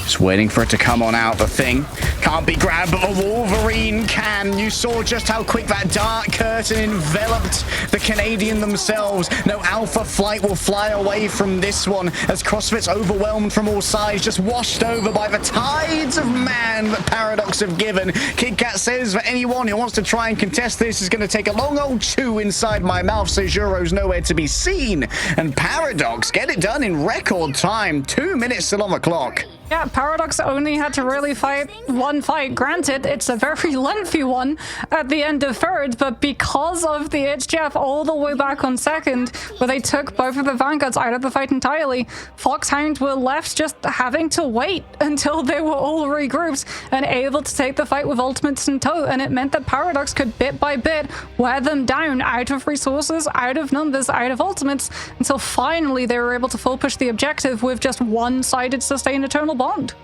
S2: Just waiting for it to come on out. The thing can't be grabbed, but the Wolverine can. You saw just how quick that dark curtain enveloped the Canadian themselves. No Alpha Flight will fly away from this one as CrossFit's overwhelmed from all sides, just washed over by the tides of man that Paradox have given. Kit Kat says that anyone who wants to try and contest this is going to take a long old chew inside my mouth, so Juro's nowhere to be seen. And Paradox get it done in record time. 2 minutes still on the clock.
S1: Yeah, Paradox only had to really fight one fight. Granted, it's a very lengthy one at the end of third, but because of the HGF all the way back on second, where they took both of the Vanguards out of the fight entirely, Foxhound were left just having to wait until they were all regrouped and able to take the fight with ultimates in tow, and it meant that Paradox could bit by bit wear them down out of resources, out of numbers, out of ultimates, until finally they were able to full push the objective with just one-sided sustained eternal bond.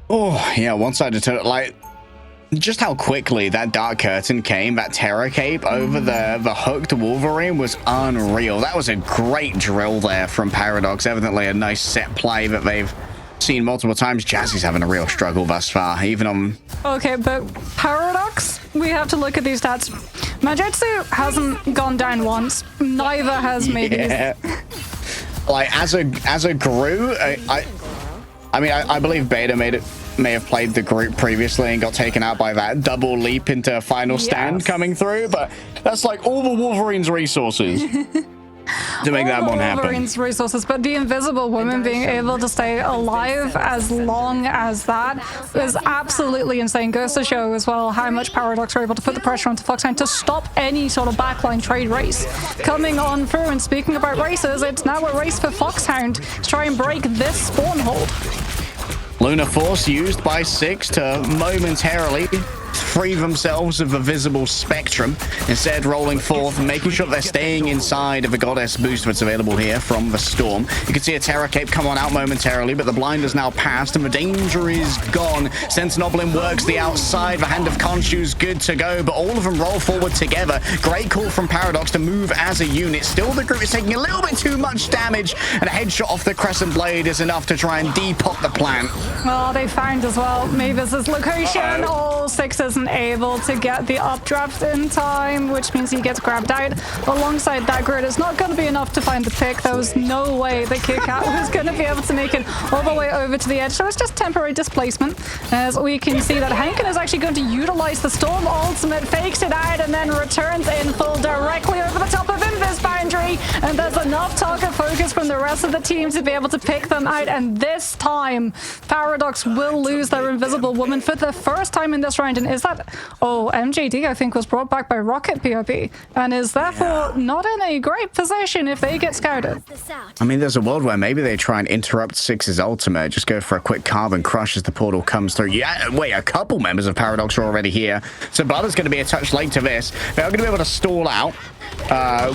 S2: Oh, yeah, one-sided total. Like, just how quickly that dark curtain came, that terror cape over the hooked Wolverine was unreal. That was a great drill there from Paradox. Evidently a nice set play that they've seen multiple times. Jazzy's having a real struggle thus far, even on... Okay,
S1: but Paradox, we have to look at these stats. Majetsu hasn't gone down once. Neither has maybe.
S2: Yeah. Like, as a Gru, I mean, I believe Beta may have played the group previously and got taken out by that double leap into final stand coming through, but that's like all the Wolverine's resources to make that one happen.
S1: Wolverine's resources, but the Invisible Woman being able to stay alive as long as that is absolutely insane. Goes to show as well how much Paradox were able to put the pressure onto Foxhound to stop any sort of backline trade race coming on through. And speaking about races, it's now a race for Foxhound to try and break this spawn hold.
S2: Lunar Force used by 6 to momentarily free themselves of the visible spectrum, instead rolling forth and making sure they're staying inside of the Goddess boost that's available here from the Storm. You can see a Terror Cape come on out momentarily, but the blind is now passed and the danger is gone. Sentinoblin works the outside, the Hand of Khonshu's good to go, but all of them roll forward together. Great call from Paradox to move as a unit. Still the group is taking a little bit too much damage, and a headshot off the Crescent Blade is enough to try and depop the plant.
S1: Well, they found as well Mavis's location. All 6 isn't able to get the updraft in time, which means he gets grabbed out. Alongside that grid, it's not going to be enough to find the pick. There was no way that Kit Kat was going to be able to make it all the way over to the edge, so it's just temporary displacement. As we can see that Hankin is actually going to utilize the Storm ultimate, fakes it out, and then returns in full directly over the top of Invis boundary, and there's enough target focus from the rest of the team to be able to pick them out, and this time Paradox will lose their Invisible Woman for the first time in this round. And is that... Oh, MJD, I think, was brought back by Rocket POP, and is therefore not in a great position if they get scouted.
S2: I mean, there's a world where maybe they try and interrupt 6's ultimate, just go for a quick carbon crush as the portal comes through. Yeah, wait, a couple members of Paradox are already here, so Butter's going to be a touch late to this. They are going to be able to stall out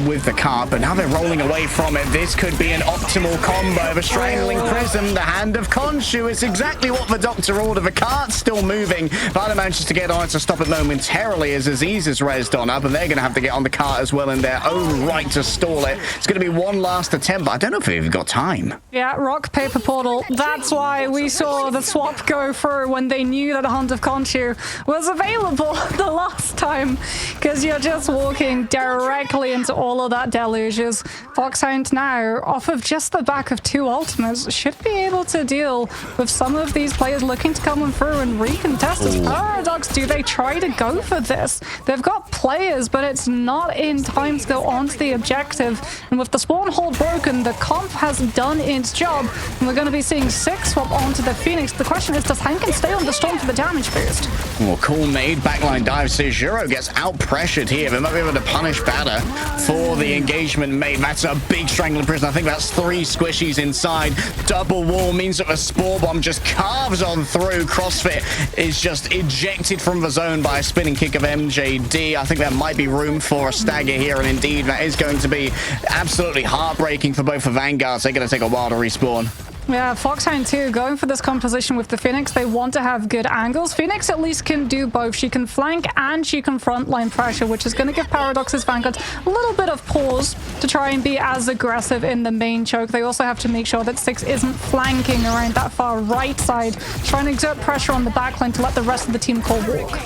S2: with the cart, but now they're rolling away from it. This could be an optimal combo. The Strangling Prism, the Hand of Khonshu is exactly what the Doctor ordered. The cart's still moving. Bada manages to get on it to stop it momentarily as Aziz is rezzed on up, and they're going to have to get on the cart as well in their own right to stall it. It's going to be one last attempt, but I don't know if they've even got time.
S1: Yeah, rock, paper, portal. That's why we saw the swap go through when they knew that a Hand of Khonshu was available the last time, because you're just walking directly into all of that deluges. Foxhound now, off of just the back of 2 ultimates, should be able to deal with some of these players looking to come on through and recontest as Paradox. Do they try to go for this? They've got players, but it's not in time to go onto the objective. And with the spawn hold broken, the comp has done its job, and we're going to be seeing 6 swap onto the Phoenix. The question is, does Hankin stay on the Storm for the damage boost?
S2: Oh, cool nade, backline dive. Sejuro gets out-pressured here. They might be able to punish Bada for the engagement mate. That's a big Strangling Prison. I think that's 3 squishies inside. Double wall means that the Spore Bomb just carves on through. CrossFit is just ejected from the zone by a spinning kick of MJD. I think there might be room for a stagger here, and indeed that is going to be absolutely heartbreaking for both the Vanguards. They're going to take a while to respawn.
S1: Yeah, Foxhound too, going for this composition with the Phoenix. They want to have good angles. Phoenix at least can do both. She can flank and she can frontline pressure, which is going to give Paradox's Vanguard a little bit of pause to try and be as aggressive in the main choke. They also have to make sure that Six isn't flanking around that far right side, trying to exert pressure on the backline to let the rest of the team call walk.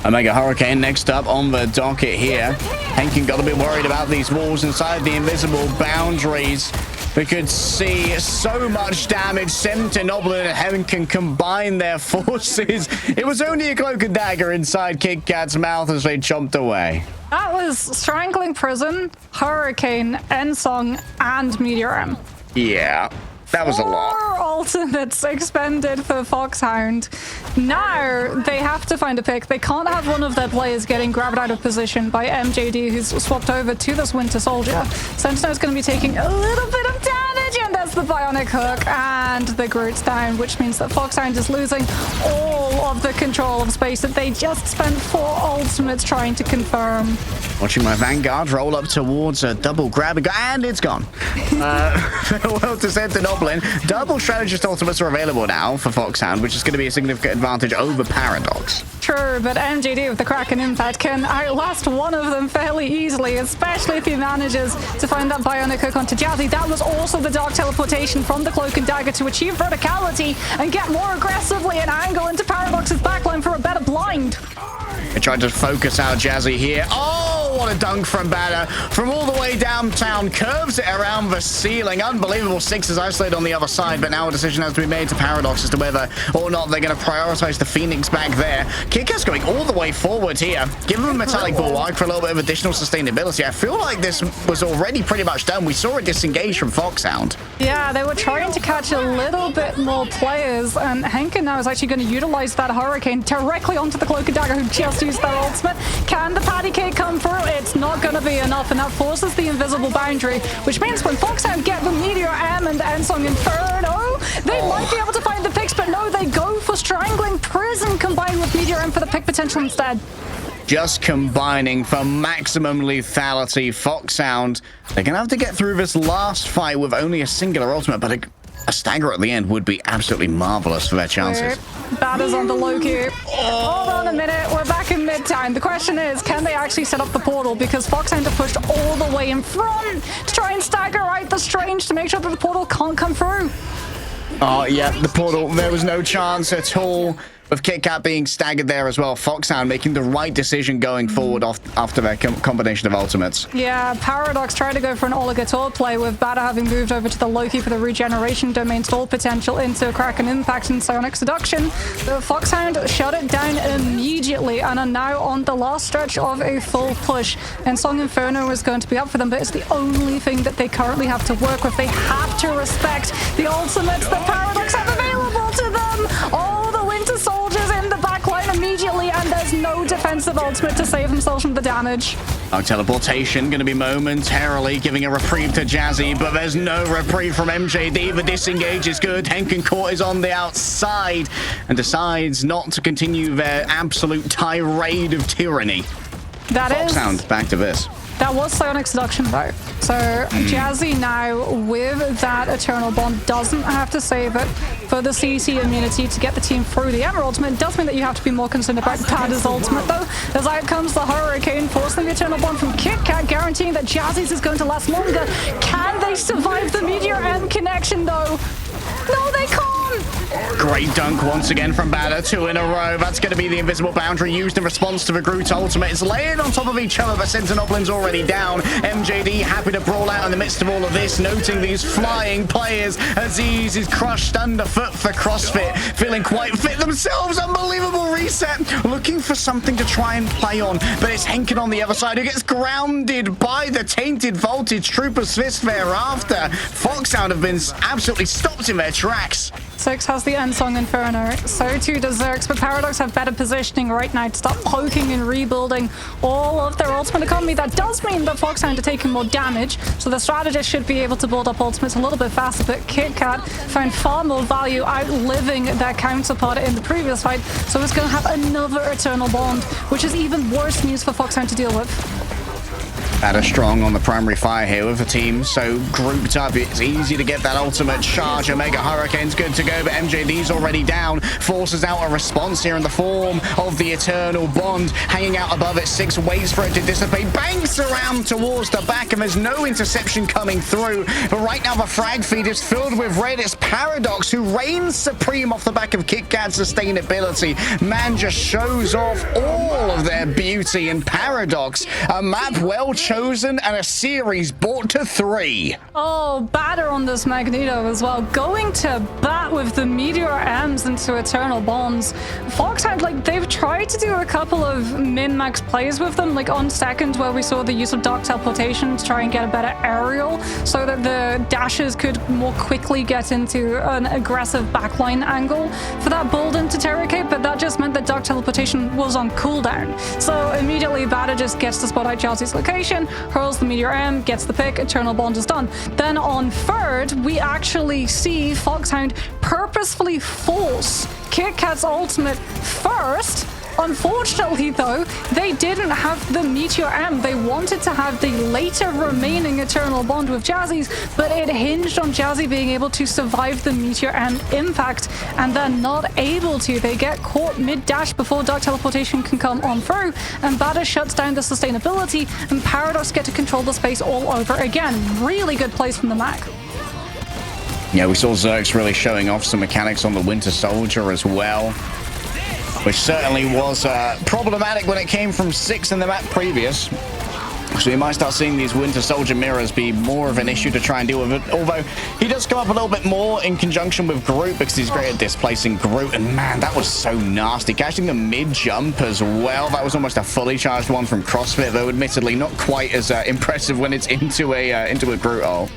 S2: Omega Hurricane next up on the docket here. Henkin got a bit worried about these walls inside the invisible boundaries. We could see so much damage. Sentinel and Henkin combine their forces. It was only a cloak and dagger inside Kit Kat's mouth as they chomped away.
S1: That was Strangling Prison, Hurricane, Ensong, and Meteor M.
S2: Yeah. That was a lot.
S1: 4 ultimates expended for Foxhound. Now they have to find a pick. They can't have one of their players getting grabbed out of position by MJD, who's swapped over to this Winter Soldier. Sentinel's going to be taking a little bit of damage, and there's the Bionic Hook, and the Groot's down, which means that Foxhound is losing all of the control of space that they just spent 4 ultimates trying to confirm. Watching
S2: my Vanguard roll up towards a double grab, and it's gone. Farewell to Sentinel. Double strategist ultimates are available now for Foxhound, which is going to be a significant advantage over Paradox.
S1: True, but MJD with the Kraken Impact can outlast one of them fairly easily, especially if he manages to find that Bionic Hook onto Jazzy. That was also the Dark Teleportation from the Cloak and Dagger to achieve verticality and get more aggressively an angle into Paradox's backline for a better blind.
S2: They tried to focus out Jazzy here. Oh, what a dunk from Banner. From all the way downtown, curves it around the ceiling. Unbelievable. Six is isolated on the other side, but now a decision has to be made to Paradox as to whether or not they're going to prioritize the Phoenix back there. Kicker's going all the way forward here. Give him a Metallic Bulwark for a little bit of additional sustainability. I feel like this was already pretty much done. We saw it disengage from Foxhound.
S1: Yeah, they were trying to catch a little bit more players, and Henkin now is actually going to utilize that Hurricane directly onto the Cloak and Dagger, who just used their ultimate. Can the patty cake come through? It's not going to be enough, and that forces the invisible boundary, which means when Foxhound get the Meteor M and the Ensong Inferno, they might be able to find the picks, but no, they go for Strangling Prison combined with Meteor M for the pick potential instead.
S2: Just combining for maximum lethality. Foxhound, they're going to have to get through this last fight with only a singular ultimate, but a stagger at the end would be absolutely marvelous for their chances.
S1: Batters on the Loki. Hold on a minute, we're back in mid-time. The question is, can they actually set up the portal? Because Foxhound have pushed all the way in front to try and stagger out the Strange to make sure that the portal can't come through.
S2: Oh, yeah, the portal, there was no chance at all. With Kit Kat being staggered there as well, Foxhound making the right decision going forward after their combination of ultimates.
S1: Yeah, Paradox tried to go for an Oligator play with Bada having moved over to the Loki for the regeneration domain stall potential into Kraken Impact and Psionic Seduction. The Foxhound shut it down immediately and are now on the last stretch of a full push. And Song Inferno is going to be up for them, but it's the only thing that they currently have to work with. They have to respect the ultimates that Paradox have available to them. All the Winter Soldiers in the backline immediately, and there's no defensive ultimate to save themselves from the damage.
S2: Our teleportation going to be momentarily giving a reprieve to Jazzy, but there's no reprieve from MJD. The disengage is good. Henkin Court is on the outside and decides not to continue their absolute tirade of tyranny. Foxhound back to this.
S1: That was Psionic Seduction though. So Jazzy now with that Eternal Bond doesn't have to save it for the CC immunity to get the team through the Ember ultimate. It does mean that you have to be more concerned about Pada's ultimate though, as out comes the Hurricane, forcing the Eternal Bond from Kit Kat, guaranteeing that Jazzy's is going to last longer. Can they survive the Meteor M connection though? No, they can't!
S2: Great dunk once again from Bada, 2 in a row. That's going to be the invisible boundary used in response to the Groot ultimate. It's laying on top of each other, but Sentinel's already down. MJD happy to brawl out in the midst of all of this, noting these flying players. Aziz is crushed underfoot for CrossFit, feeling quite fit themselves. Unbelievable reset, looking for something to try and play on, but it's Henkin on the other side who gets grounded by the tainted voltage Trooper's fist thereafter. Foxhound have been absolutely stopped in their tracks.
S1: Six has the Ensong Inferno, so too does Zerx, but Paradox have better positioning right now to start poking and rebuilding all of their ultimate economy. That does mean that Foxhound are taking more damage, so the strategist should be able to build up ultimates a little bit faster, but Kit Kat found far more value outliving their counterpart in the previous fight, so it's going to have another Eternal Bond, which is even worse news for Foxhound to deal with.
S2: That is strong on the primary fire here with the team so grouped up. It's easy to get that ultimate charge. Omega Hurricane's good to go, but MJD's already down. Forces out a response here in the form of the Eternal Bond. Hanging out above it, 6 waits for it to dissipate. Banks around towards the back, and there's no interception coming through. But right now, the frag feed is filled with red. It's Paradox who reigns supreme off the back of Kit Kat's sustainability. Man just shows off all of their beauty. And Paradox, a map well chosen and a series brought to 3.
S1: Oh, batter on this Magneto as well. Going to bat with the Meteor M's into Eternal Bonds. FXHND, like, they've tried to do a couple of min-max plays with them, like on second where we saw the use of Dark Teleportation to try and get a better aerial so that the dashes could more quickly get into an aggressive backline angle for that build into Terracate, but that just meant that Dark Teleportation was on cooldown. So immediately batter just gets to spot out Chelsea's location, hurls the Meteor M, gets the pick, Eternal Bond is done. Then on third, we actually see FXHND purposefully force Kit Kat's ultimate first. Unfortunately, though, they didn't have the Meteor M. They wanted to have the later remaining Eternal Bond with Jazzy's, but it hinged on Jazzy being able to survive the Meteor M impact, and they're not able to. They get caught mid-dash before Dark Teleportation can come on through, and Batter shuts down the sustainability, and Paradox get to control the space all over again. Really good plays from the Mac.
S2: Yeah, we saw Zerx really showing off some mechanics on the Winter Soldier as well, which certainly was problematic when it came from 6 in the map previous. So we might start seeing these Winter Soldier mirrors be more of an issue to try and deal with it. Although he does come up a little bit more in conjunction with Groot because he's great at displacing Groot. And man, that was so nasty. Catching the mid-jump as well. That was almost a fully charged one from CrossFit, though admittedly not quite as impressive when it's into a Groot hole.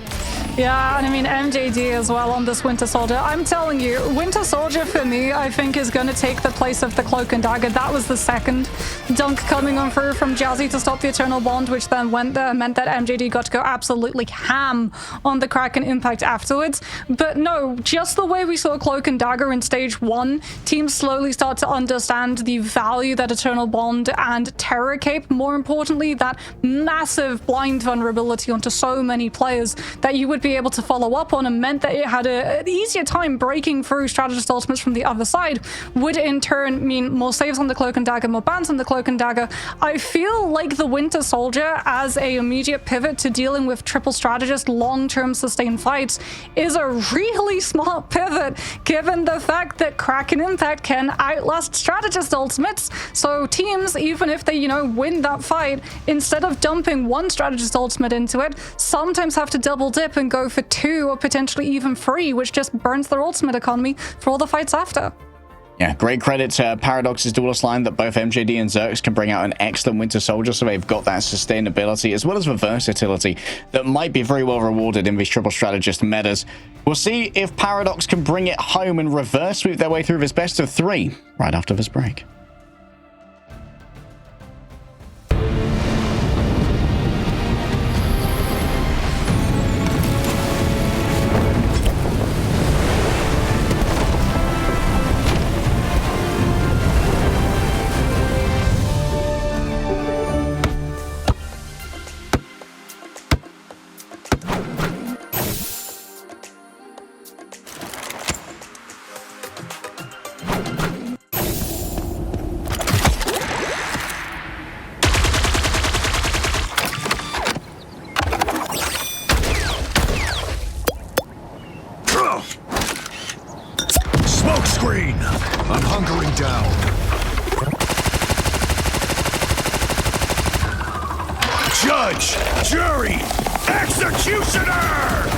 S1: Yeah, and I mean, MJD as well on this Winter Soldier. I'm telling you, Winter Soldier for me, I think is going to take the place of the Cloak and Dagger. That was the second dunk coming on through from Jazzy to stop the Eternal Bond, which then meant that MJD got to go absolutely ham on the Kraken impact afterwards. But no, just the way we saw Cloak and Dagger in stage 1, teams slowly start to understand the value that Eternal Bond and Terror Cape, more importantly, that massive blind vulnerability onto so many players that you would be able to follow up on, and meant that it had an easier time breaking through strategist ultimates from the other side, would in turn mean more saves on the Cloak and Dagger, more bans on the Cloak and Dagger. I feel like the Winter Soldier as a immediate pivot to dealing with triple strategist long-term sustained fights is a really smart pivot, given the fact that Kraken Impact can outlast strategist ultimates. So teams, even if they, you know, win that fight, instead of dumping one strategist ultimate into it, sometimes have to double dip and go for 2 or potentially even 3, which just burns their ultimate economy for all the fights after.
S2: Yeah, great credit to Paradox's duelist line that both MJD and Zerx can bring out an excellent Winter Soldier, so they've got that sustainability as well as the versatility that might be very well rewarded in these triple strategist metas. We'll see if Paradox can bring it home and reverse sweep their way through this best of 3 right after this break.
S3: Judge, jury, executioner!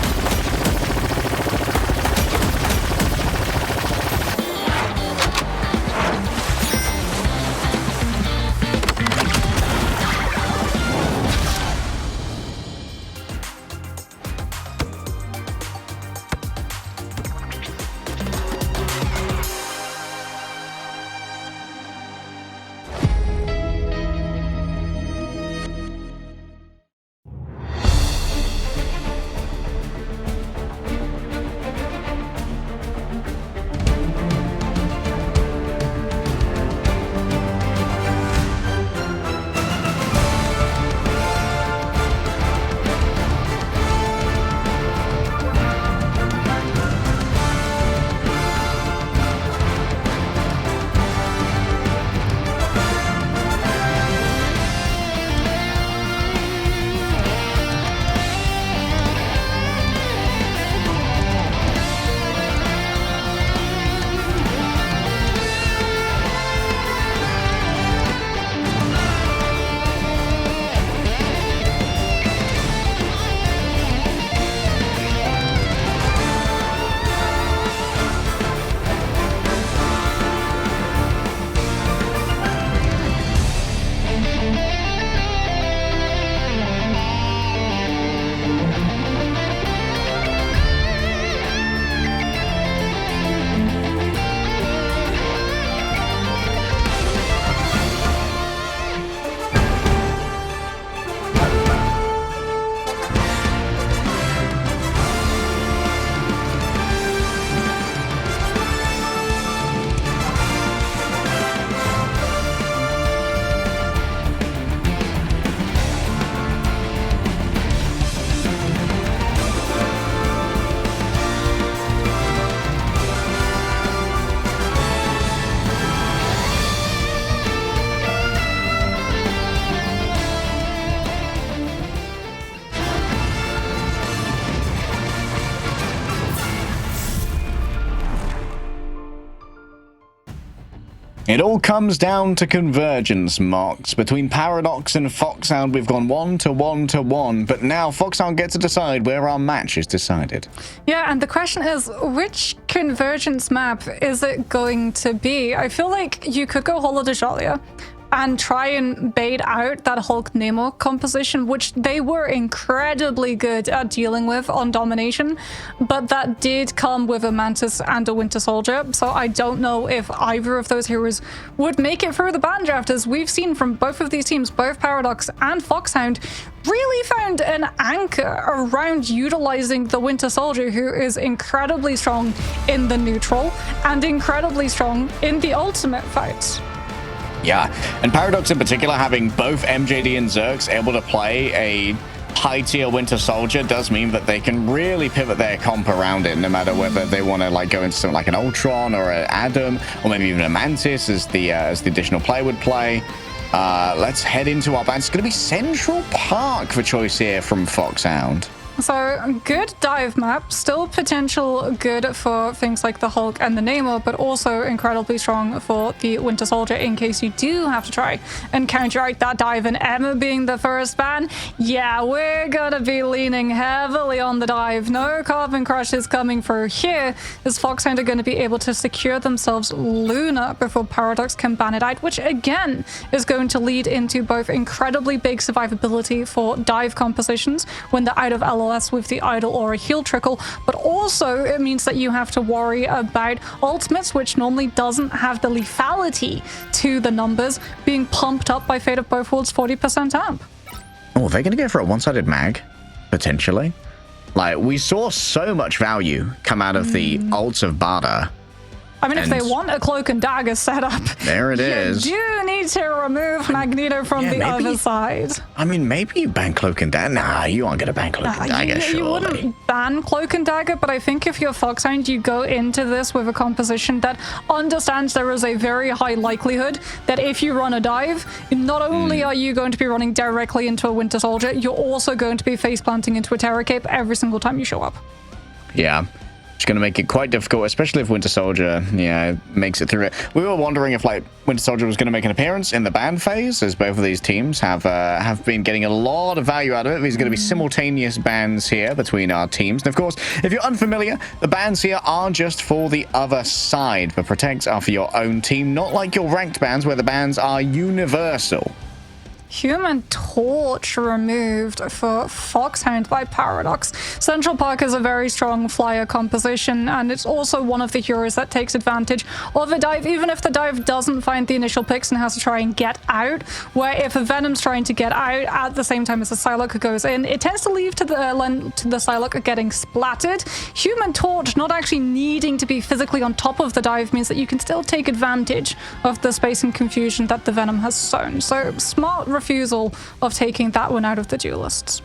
S2: It all comes down to convergence, Mox. Between Paradox and Foxhound, we've gone 1-1-1, but now Foxhound gets to decide where our match is decided.
S1: Yeah, and the question is, which convergence map is it going to be? I feel like you could go Holo de Jalia and try and bait out that Hulk Namor composition, which they were incredibly good at dealing with on domination, but that did come with a Mantis and a Winter Soldier, so I don't know if either of those heroes would make it through the ban draft. As we've seen from both of these teams, both Paradox and Foxhound really found an anchor around utilizing the Winter Soldier, who is incredibly strong in the neutral and incredibly strong in the ultimate fights.
S2: Yeah, and Paradox in particular, having both MJD and Zerx able to play a high-tier Winter Soldier does mean that they can really pivot their comp around it, no matter whether they want to like go into something like an Ultron or an Adam, or maybe even a Mantis as the additional play would play. Let's head into our ban. It's going to be Central Park for choice here from Foxhound.
S1: So, good dive map, still potential good for things like the Hulk and the Namor, but also incredibly strong for the Winter Soldier in case you do have to try and counteract that dive. And Emma being the first ban, yeah, we're gonna be leaning heavily on the dive. No Carbon Crush is coming through here, as Foxhound are going to be able to secure themselves Luna before Paradox can ban it out, which again is going to lead into both incredibly big survivability for dive compositions when they're out of LOS with the idle or a heal trickle, but also it means that you have to worry about ultimates, which normally doesn't have the lethality to the numbers, being pumped up by Fate of Both Worlds 40% amp.
S2: Oh, they're going to go for a one-sided mag, potentially. Like, we saw so much value come out of the ults of Bada.
S1: I mean, if they want a Cloak and Dagger setup,
S2: there it is.
S1: You do need to remove Magneto from the other side.
S2: I mean, maybe you ban Cloak and Dagger. Nah, you aren't going to ban Cloak and Dagger, surely.
S1: You wouldn't ban Cloak and Dagger, but I think if you're Foxhound, you go into this with a composition that understands there is a very high likelihood that if you run a dive, not only are you going to be running directly into a Winter Soldier, you're also going to be face planting into a Terror Cape every single time you show up.
S2: Yeah. It's going to make it quite difficult, especially if Winter Soldier, makes it through it. We were wondering if, like, Winter Soldier was going to make an appearance in the ban phase, as both of these teams have been getting a lot of value out of it. These are going to be simultaneous bans here between our teams. And, of course, if you're unfamiliar, the bans here are just for the other side. The protects are for your own team, not like your ranked bans, where the bans are universal.
S1: Human Torch removed for Foxhound by Paradox. Central Park is a very strong flyer composition, and it's also one of the heroes that takes advantage of a dive, even if the dive doesn't find the initial picks and has to try and get out, where if a Venom's trying to get out at the same time as the Psylocke goes in, it tends to leave to the Psylocke getting splattered. Human Torch not actually needing to be physically on top of the dive means that you can still take advantage of the space and confusion that the Venom has sown. So smart refusal of taking that one out of the duelists.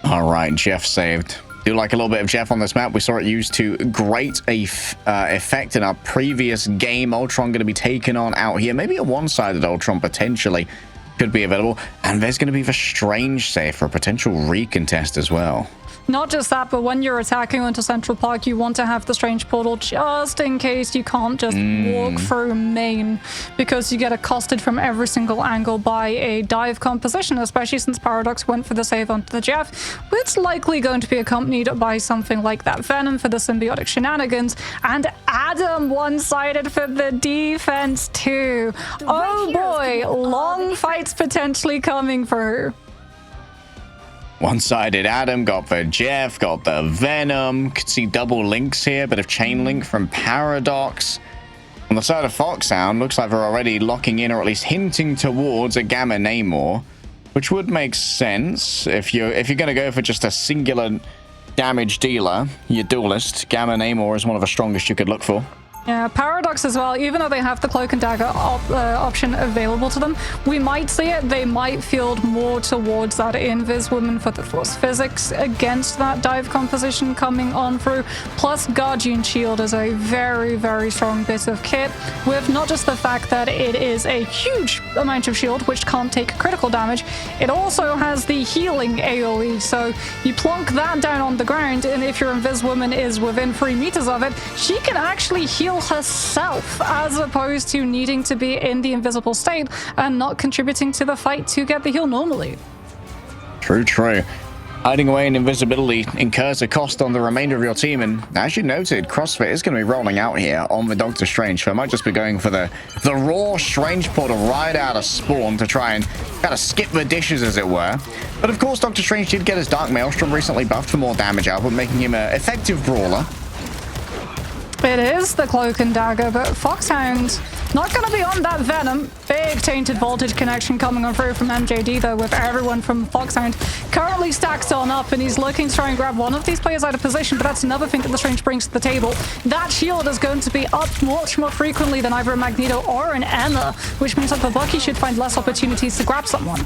S2: All right, Jeff saved. Do like a little bit of Jeff on this map. We saw it used to great effect in our previous game. Ultron going to be taken on out here. Maybe a one-sided Ultron potentially could be available. And there's going to be the Strange save for a potential recontest as well.
S1: Not just that, but when you're attacking onto Central Park, you want to have the Strange Portal just in case you can't just walk through main, because you get accosted from every single angle by a dive composition, especially since Paradox went for the save onto the Jeff. It's likely going to be accompanied by something like that Venom for the symbiotic shenanigans, and Adam one-sided for the defense too. Oh boy, long fights potentially coming through.
S2: One-sided Adam, got the Jeff, got the Venom. Could see double links here, bit of chain link from Paradox. On the side of Foxhound, looks like they're already locking in, or at least hinting towards a Gamma Namor, which would make sense if you're going to go for just a singular damage dealer, your duelist. Gamma Namor is one of the strongest you could look for.
S1: Yeah, Paradox as well, even though they have the Cloak and Dagger option available to them, we might see it, they might field more towards that Invis Woman for the Force Physics against that dive composition coming on through. Plus, Guardian Shield is a very, very strong bit of kit, with not just the fact that it is a huge amount of shield, which can't take critical damage, it also has the healing AoE, so you plonk that down on the ground, and if your Invis Woman is within 3 meters of it, she can actually heal heal herself, as opposed to needing to be in the invisible state and not contributing to the fight to get the heal normally.
S2: True, true. Hiding away in invisibility incurs a cost on the remainder of your team, and as you noted, CrossFit is going to be rolling out here on the Doctor Strange, so I might just be going for the raw Strange Portal right out of spawn to try and kind of skip the dishes, as it were. But of course, Doctor Strange did get his Dark Maelstrom recently buffed for more damage output, making him an effective brawler.
S1: It is the Cloak and Dagger, but Foxhound not going to be on that Venom. Big Tainted Voltage connection coming on through from MJD, though, with everyone from Foxhound currently stacked on up, and he's looking to try and grab one of these players out of position, but that's another thing that the Strange brings to the table. That shield is going to be up much more frequently than either a Magneto or an Emma, which means that the Bucky should find less opportunities to grab someone.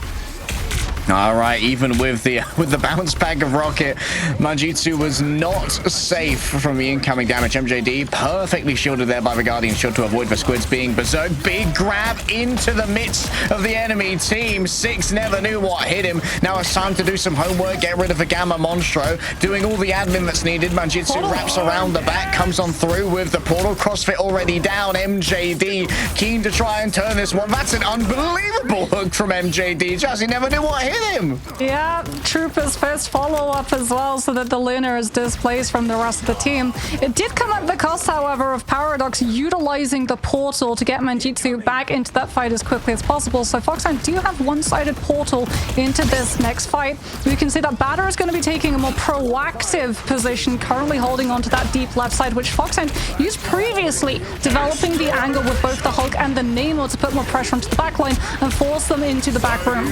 S2: All right, even with the bounce back of Rocket, Manjitsu was not safe from the incoming damage. MJD perfectly shielded there by the Guardian Shield to avoid the Squids being berserk. Big grab into the midst of the enemy team. Six never knew what hit him. Now it's time to do some homework, get rid of the Gamma Monstro, doing all the admin that's needed. Manjitsu wraps around the back, comes on through with the portal. CrossFit already down. MJD keen to try and turn this one. That's an unbelievable hook from MJD. Jazzy never knew what hit him.
S1: Yeah, Trooper's first follow-up as well, so that the Luna is displaced from the rest of the team. It did come at the cost, however, of Paradox utilizing the portal to get Manjitsu back into that fight as quickly as possible. So Foxhound do have one-sided portal into this next fight. We can see that Batter is going to be taking a more proactive position, currently holding onto that deep left side, which Foxhound used previously, developing the angle with both the Hulk and the Namor to put more pressure onto the backline and force them into the back room.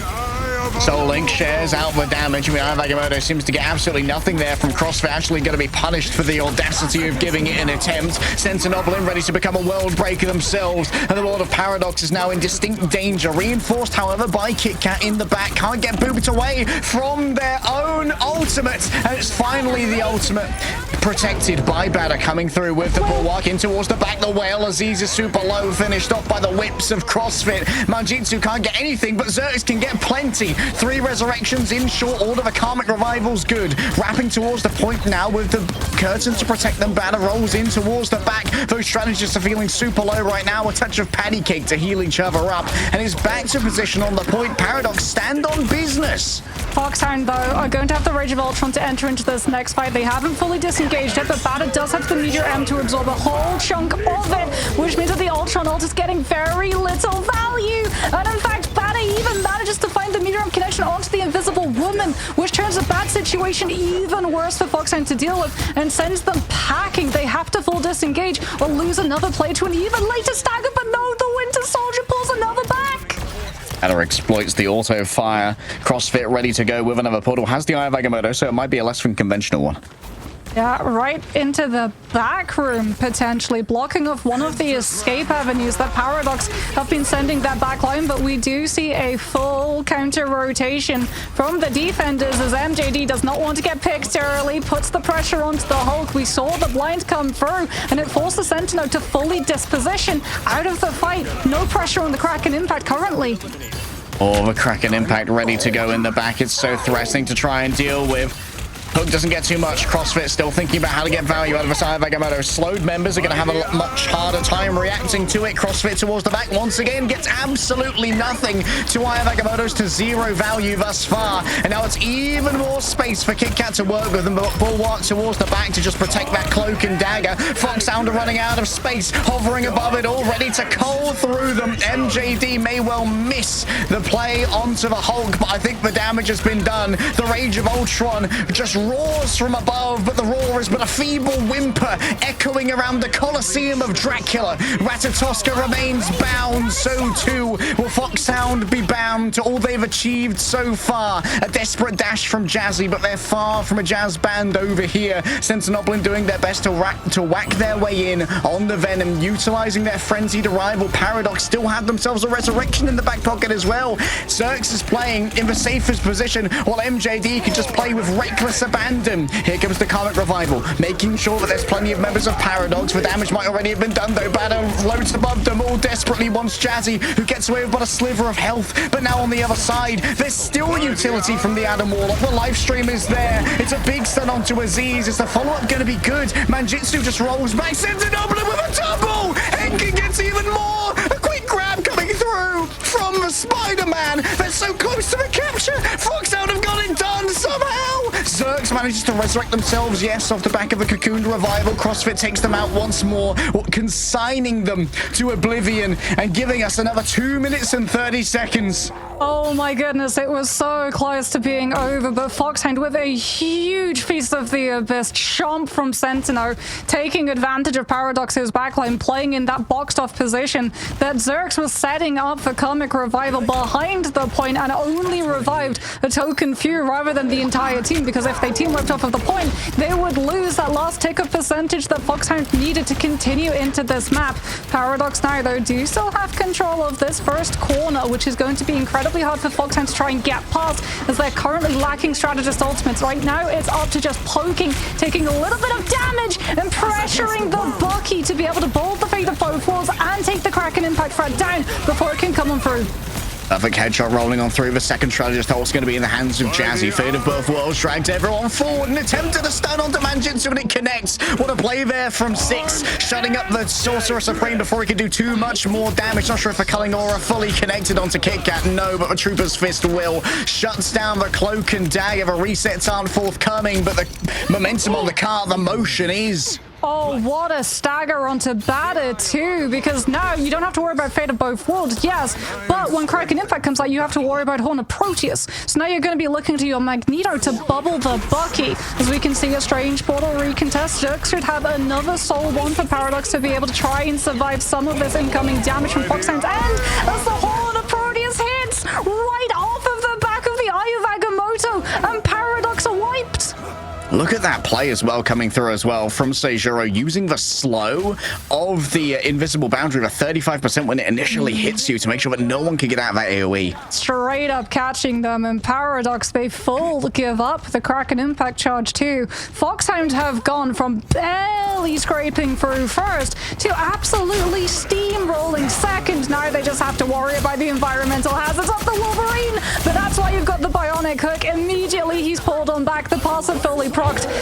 S2: Soul Link shares out the damage. I mean, Agamotto seems to get absolutely nothing there from CrossFit. Actually going to be punished for the audacity of giving it an attempt. Sentinoblin ready to become a world breaker themselves. And the Lord of Paradox is now in distinct danger. Reinforced, however, by Kit Kat in the back. Can't get booped away from their own ultimate. And it's finally the ultimate protected by Batter coming through with the bulwark in towards the back. The Whale Aziz is super low, finished off by the whips of CrossFit. Manjitsu can't get anything, but Xerxes can get plenty. 3 resurrections in short order. The Karmic Revival's good. Wrapping towards the point now with the curtain to protect them. Batter rolls in towards the back. Those strategists are feeling super low right now. A touch of patty cake to heal each other up. And is back to position on the point. Paradox stand on business.
S1: Foxhound, though, are going to have the Rage of Ultron to enter into this next fight. They haven't fully disengaged it, but Batter does have the Meteor M to absorb a whole chunk of it, which means that the Ultron ult is getting very little value. And in fact, Batter even manages to find the Meteor M connection onto the Invisible Woman, which turns a bad situation even worse for Foxhound to deal with and sends them packing. They have to full disengage or lose another play to an even later stagger, but no, the Winter Soldier pulls another back.
S2: Batter exploits the auto fire. CrossFit ready to go with another portal. Has the Eye of Agamotto, so it might be a less than conventional one.
S1: Yeah, right into the back room, potentially, blocking off one of the escape avenues that Paradox have been sending that back line, but we do see a full counter rotation from the defenders as MJD does not want to get picked early, puts the pressure onto the Hulk. We saw the blind come through, and it forced the Sentinel to fully disposition out of the fight. No pressure on the Kraken Impact currently.
S2: Oh, the Kraken Impact ready to go in the back. It's so threatening to try and deal with. Hook doesn't get too much. CrossFit still thinking about how to get value out of the Eye of Agamotto. Slowed members are going to have a much harder time reacting to it. CrossFit towards the back once again gets absolutely nothing to Eye of Agamotto's to 0 value thus far. And now it's even more space for Kit Kat to work with, and Bulwark towards the back to just protect that Cloak and Dagger. Foxhound are running out of space, hovering above it all, ready to cull through them. MJD may well miss the play onto the Hulk, but I think the damage has been done. The Rage of Ultron just roars from above, but the roar is but a feeble whimper echoing around the Colosseum of Dracula. Ratatoska remains bound, so too will Foxhound be bound to all they've achieved so far. A desperate dash from Jazzy, but they're far from a jazz band over here. Sentinoblin doing their best to whack their way in on the Venom, utilizing their frenzied arrival. Paradox still have themselves a resurrection in the back pocket as well. Xerxes is playing in the safest position, while MJD can just play with reckless abandon. Here comes the Karmic Revival, making sure that there's plenty of members of Paradox. The damage might already have been done, though. Banner floats above them all, desperately wants Jazzy, who gets away with but a sliver of health. But now on the other side, there's still utility from the Adam Warlock. The live stream is there. It's a big stun onto Aziz. Is the follow-up going to be good? Manjitsu just rolls back, sends an opener with a double. Henkin gets even more. A quick grab coming through from the Spider-Man. They're so close to the capture. Foxhound have got it done somehow. Zerx manages to resurrect themselves, yes, off the back of the Cocoon Revival. CrossFit takes them out once more, consigning them to oblivion and giving us another 2 minutes and 30 seconds.
S1: Oh my goodness, it was so close to being over, but Foxhound with a huge Feast of the Abyss chomp from Sentinel, taking advantage of Paradox's backline, playing in that boxed off position that Zerx was setting up for Karmic Revival behind the point and only revived a token few rather than the entire team, because if they team wiped off of the point, they would lose that last tick of percentage that Foxhound needed to continue into this map. Paradox now, though, do still have control of this first corner, which is going to be incredibly hard for Foxhound to try and get past, as they're currently lacking strategist ultimates. Right now, it's up to just poking, taking a little bit of damage, and pressuring the Bucky to be able to bolt the fate of both worlds and take the Kraken Impact threat down before it can come on through.
S2: Perfect headshot rolling on through. The second strategist ult's going to be in the hands of Jazzy. Fate of both worlds dragged everyone forward and attempted a stun onto Manjitsu, and it connects. What a play there from Six, shutting up the Sorcerer Supreme before he could do too much more damage. Not sure if the Culling Aura fully connected onto KitKat. No, but the Trooper's Fist will. Shuts down the Cloak and Dagger. The resets aren't forthcoming, but the momentum on the car, the motion is.
S1: Oh, what a stagger onto Batter too, because now you don't have to worry about Fate of both worlds, yes, but when Kraken Impact comes out, you have to worry about Horn of Proteus. So now you're going to be looking to your Magneto to bubble the Bucky. As we can see, a Strange Portal recontest. Zerx should have another Soul One for Paradox to be able to try and survive some of this incoming damage from Foxhound, and as the Horn of Proteus hits right off of the back of the Eye of Agamotto, and Paradox are wiped.
S2: Look at that play as well coming through as well from Seijuro, using the slow of the invisible boundary of a 35% when it initially hits you to make sure that no one can get out of that AoE.
S1: Straight up catching them, and Paradox, they full give up the Kraken Impact charge too. Foxhound have gone from barely scraping through first to absolutely steamrolling second. Now they just have to worry about the environmental hazards of the Wolverine, but that's why you've got the Bionic Hook. Immediately he's pulled on back, the passive fully procced,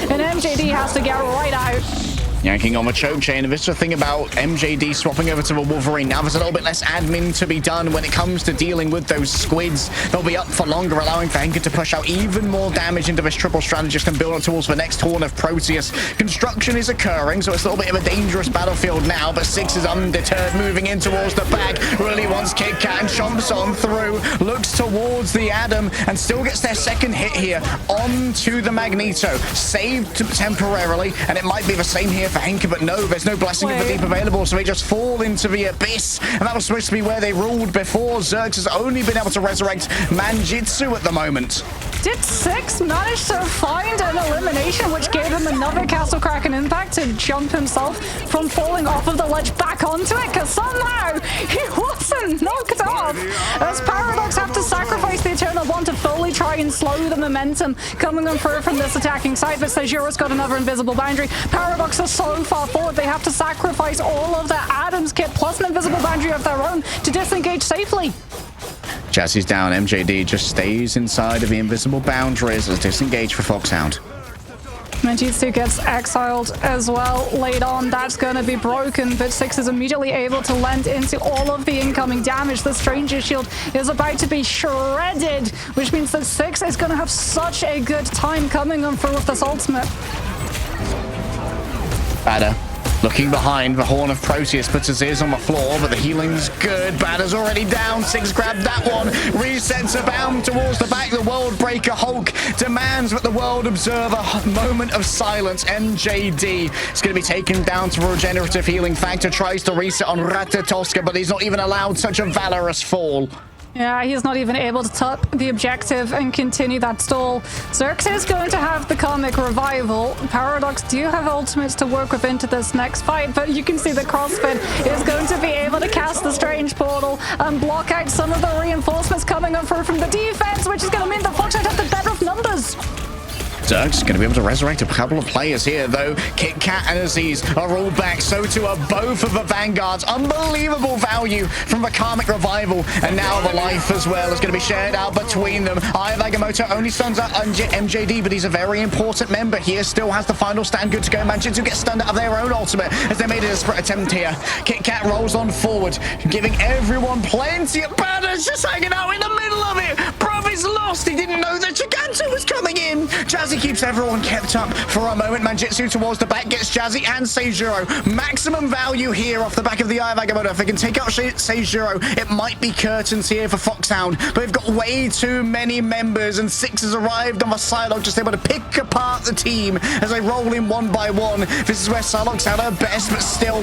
S1: and MJD has to get right out.
S2: Yanking on the choke chain. And this is the thing about MJD swapping over to the Wolverine. Now there's a little bit less admin to be done when it comes to dealing with those squids. They'll be up for longer, allowing for Henkin to push out even more damage into this triple strategist and build up towards the next Horn of Proteus. Construction is occurring, so it's a little bit of a dangerous battlefield now, but Six is undeterred, moving in towards the back. Really wants KitKat and chomps on through. Looks towards the Adam and still gets their second hit here onto the Magneto. Saved temporarily, and it might be the same here for Henkin, but no, there's no Blessing of the Deep available, so they just fall into the abyss, and that was supposed to be where they ruled before. Zerx has only been able to resurrect Manjitsu at the moment.
S1: Did Six manage to find an elimination, which gave him another Castle Kraken Impact to jump himself from falling off of the ledge back onto it? Because somehow he wasn't knocked off, as Paradox have to sacrifice the Eternal Bond to fully try and slow the momentum coming on through from this attacking side. But Seijuro's got another invisible boundary. Paradox are so far forward, they have to sacrifice all of their Adams kit plus an invisible boundary of their own to disengage safely.
S2: Jazzy's down. MJD just stays inside of the invisible boundaries as disengage for Foxhound.
S1: Manjitsu gets exiled as well late on. That's going to be broken, but Six is immediately able to lend into all of the incoming damage. The Stranger Shield is about to be shredded, which means that Six is going to have such a good time coming on through with this ultimate.
S2: Batter looking behind. The Horn of Proteus puts his ears on the floor, but the healing's good. Batter's already down. Six grabbed that one. Resets a bound towards the back. The World Breaker Hulk demands that the World observe a moment of silence. MJD is going to be taken down to regenerative healing factor. Tries to reset on Ratatoska, but he's not even allowed such a valorous fall.
S1: Yeah, he's not even able to top the objective and continue that stall. Zerx is going to have the Karmic Revival. Paradox do have ultimates to work with into this next fight, but you can see that CrossFit is going to be able to cast the Strange Portal and block out some of the reinforcements coming on through from the defense, which is going to mean that Foxhound have the better of numbers.
S2: Zerg's going to be able to resurrect a couple of players here, though. Kit Kat and Aziz are all back. So too are both of the Vanguards. Unbelievable value from the Karmic Revival. And now the life as well is going to be shared out between them. Agamotto only stuns out MJD, but he's a very important member here. Still has the final stand good to go. Manjitsu gets stunned out of their own ultimate as they made a desperate attempt here. Kit Kat rolls on forward, giving everyone plenty of banners, just hanging out in the middle of it. Bruv is lost. He didn't know that Giganto was coming in. Jazzy keeps everyone kept up for a moment. Manjitsu towards the back gets Jazzy and Seijuro. Maximum value here off the back of the Eye of Agamotto. If they can take out Seijuro, it might be curtains here for Foxhound, but they've got way too many members, and Six has arrived on the Psylocke, just able to pick apart the team as they roll in one by one. This is where Psylocke's at her best, but still,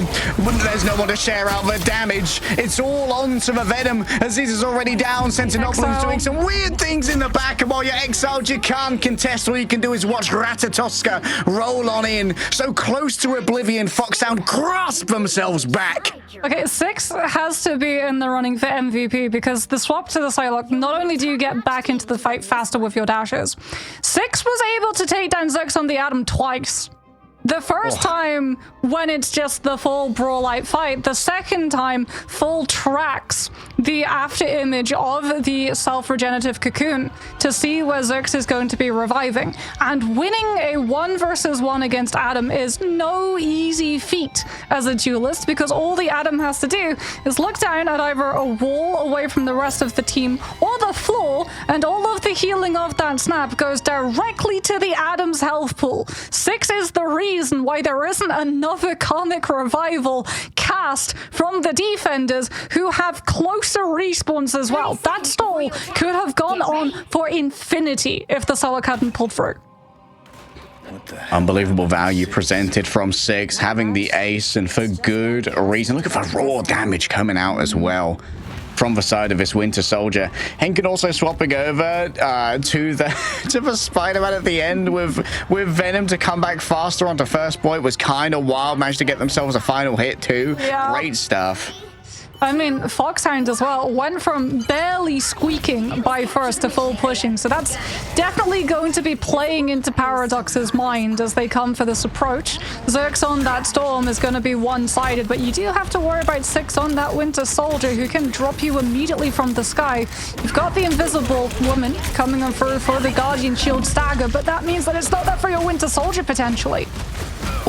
S2: there's no one to share out the damage. It's all on to the Venom. Aziz is already down. Sentinel's doing some weird things in the back, and while you're exiled, you can't contest. All you can do is watch Ratatoska roll on in. So close to oblivion, Foxhound grasp themselves back.
S1: Okay, Six has to be in the running for MVP because the swap to the Psylocke, not only do you get back into the fight faster with your dashes, Six was able to take down Zerx on the Atom twice. The first time when it's just the full brawlite fight, the second time full tracks the after image of the self-regenerative cocoon to see where Zerx is going to be reviving. And winning a 1 versus 1 against Adam is no easy feat as a duelist, because all the Adam has to do is look down at either a wall away from the rest of the team or the floor, and all of the healing of that snap goes directly to the Adam's health pool. Six is the reason why there isn't another Karmic Revival cast from the defenders, who have closer respawns as well. That stall could have gone on for infinity if the Psylocke hadn't pulled through.
S2: Unbelievable value presented from Six, having the ace, and for good reason. Look at the raw damage coming out as well from the side of this Winter Soldier. Henkin also swapping over to the Spider-Man at the end with Venom to come back faster onto first point was kind of wild. Managed to get themselves a final hit too. Yeah. Great stuff.
S1: I mean, Foxhound as well went from barely squeaking by first to full pushing, so that's definitely going to be playing into Paradox's mind as they come for this approach. Zerx on that Storm is going to be one-sided, but you do have to worry about Six on that Winter Soldier, who can drop you immediately from the sky. You've got the Invisible Woman coming on through for the Guardian Shield stagger, but that means that it's not there for your Winter Soldier potentially.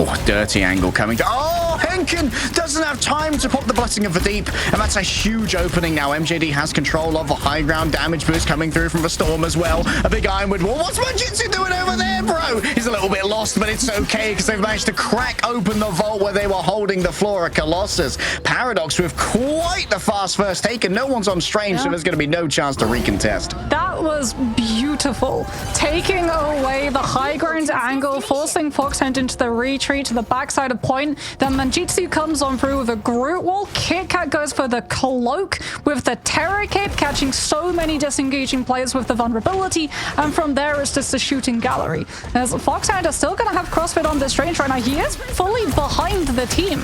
S2: Oh, dirty angle coming. Oh, Henkin doesn't have time to pop the Blessing of the Deep, and that's a huge opening now. MJD has control of the high ground. Damage boost coming through from the Storm as well. A big Ironwood wall. What's Manjitsu doing over there, bro? He's a little bit lost, but it's okay because they've managed to crack open the vault where they were holding the Flora Colossus. Paradox with quite the fast first take, and no one's on Strange, so there's going to be no chance to recontest.
S1: That was beautiful. Taking away the high ground angle, forcing Foxhound into the retreat to the backside of point. Then Manjitsu comes on through with a Groot wall. Kit Kat goes for the cloak with the Terror Cape, catching so many disengaging players with the vulnerability, and from there it's just a shooting gallery. As Foxhound is still going to have CrossFit on this range right now. He is fully behind the team.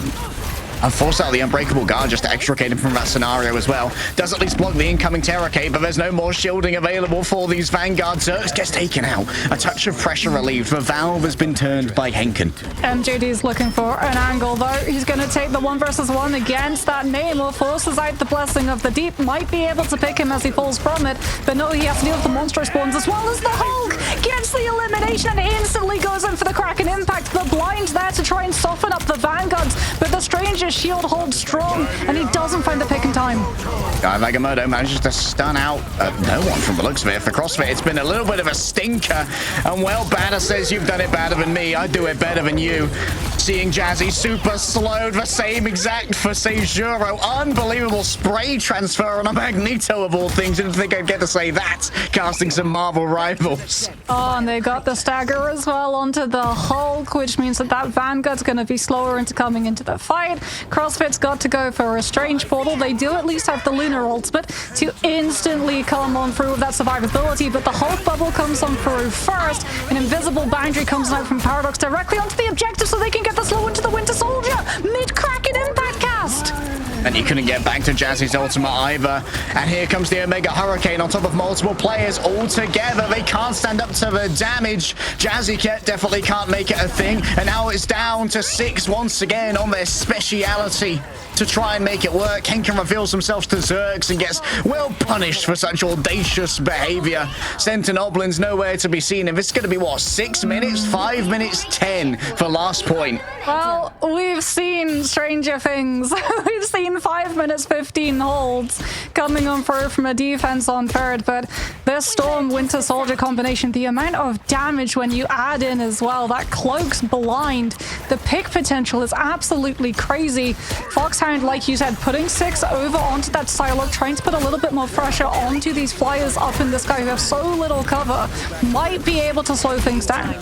S2: And force out the Unbreakable Guard just to extricate him from that scenario as well. Does at least block the incoming Terror Cape, but there's no more shielding available for these Vanguards. Zerx gets taken out. A touch of pressure relieved. The valve has been turned by Henkin.
S1: MJD's looking for an angle, though. He's going to take the 1 versus 1 against that Namor. Forces out the Blessing of the Deep. Might be able to pick him as he falls from it, but no, he has to deal with the monster spawns as well as the Hulk. Gets the elimination and instantly goes in for the Kraken Impact. The blind there to try and soften up the Vanguards, but the Stranger's shield holds strong, and he doesn't find the pick in time.
S2: Agamotto manages to stun out no one from the looks of it. For CrossFit, it's been a little bit of a stinker, and well, Banner says you've done it better than me. I do it better than you. Seeing Jazzy super slowed, the same exact for Seijuro. Unbelievable spray transfer on a Magneto of all things. Didn't think I'd get to say that, casting some Marvel rivals.
S1: Oh, and they got the stagger as well onto the Hulk, which means that Vanguard's going to be slower into coming into the fight. CrossFit's got to go for a Strange Portal. They do at least have the Lunar Ultimate to instantly come on through with that survivability, but the Hulk bubble comes on through first. An invisible boundary comes out from Paradox directly onto the objective so they can get the slow into the Winter Soldier. Mid-Kraken Impact cast!
S2: And he couldn't get back to Jazzy's ultimate either. And here comes the Omega Hurricane on top of multiple players all together. They can't stand up to the damage. Jazzy definitely can't make it a thing. And now it's down to 6 once again on their speciality to try and make it work. Henkin reveals himself to Zergs and gets well punished for such audacious behavior. Sentinoblin's nowhere to be seen. And this is going to be, what, 6 minutes? 5 minutes 10 for last point.
S1: Well, we've seen stranger things. We've seen 5 minutes 15 holds coming on through from a defense on third, but this Storm Winter Soldier combination, the amount of damage when you add in as well, that cloak's blind. The pick potential is absolutely crazy. Foxhound, like you said, putting 6 over onto that Psylocke, trying to put a little bit more pressure onto these flyers up in the sky who have so little cover, might be able to slow things down.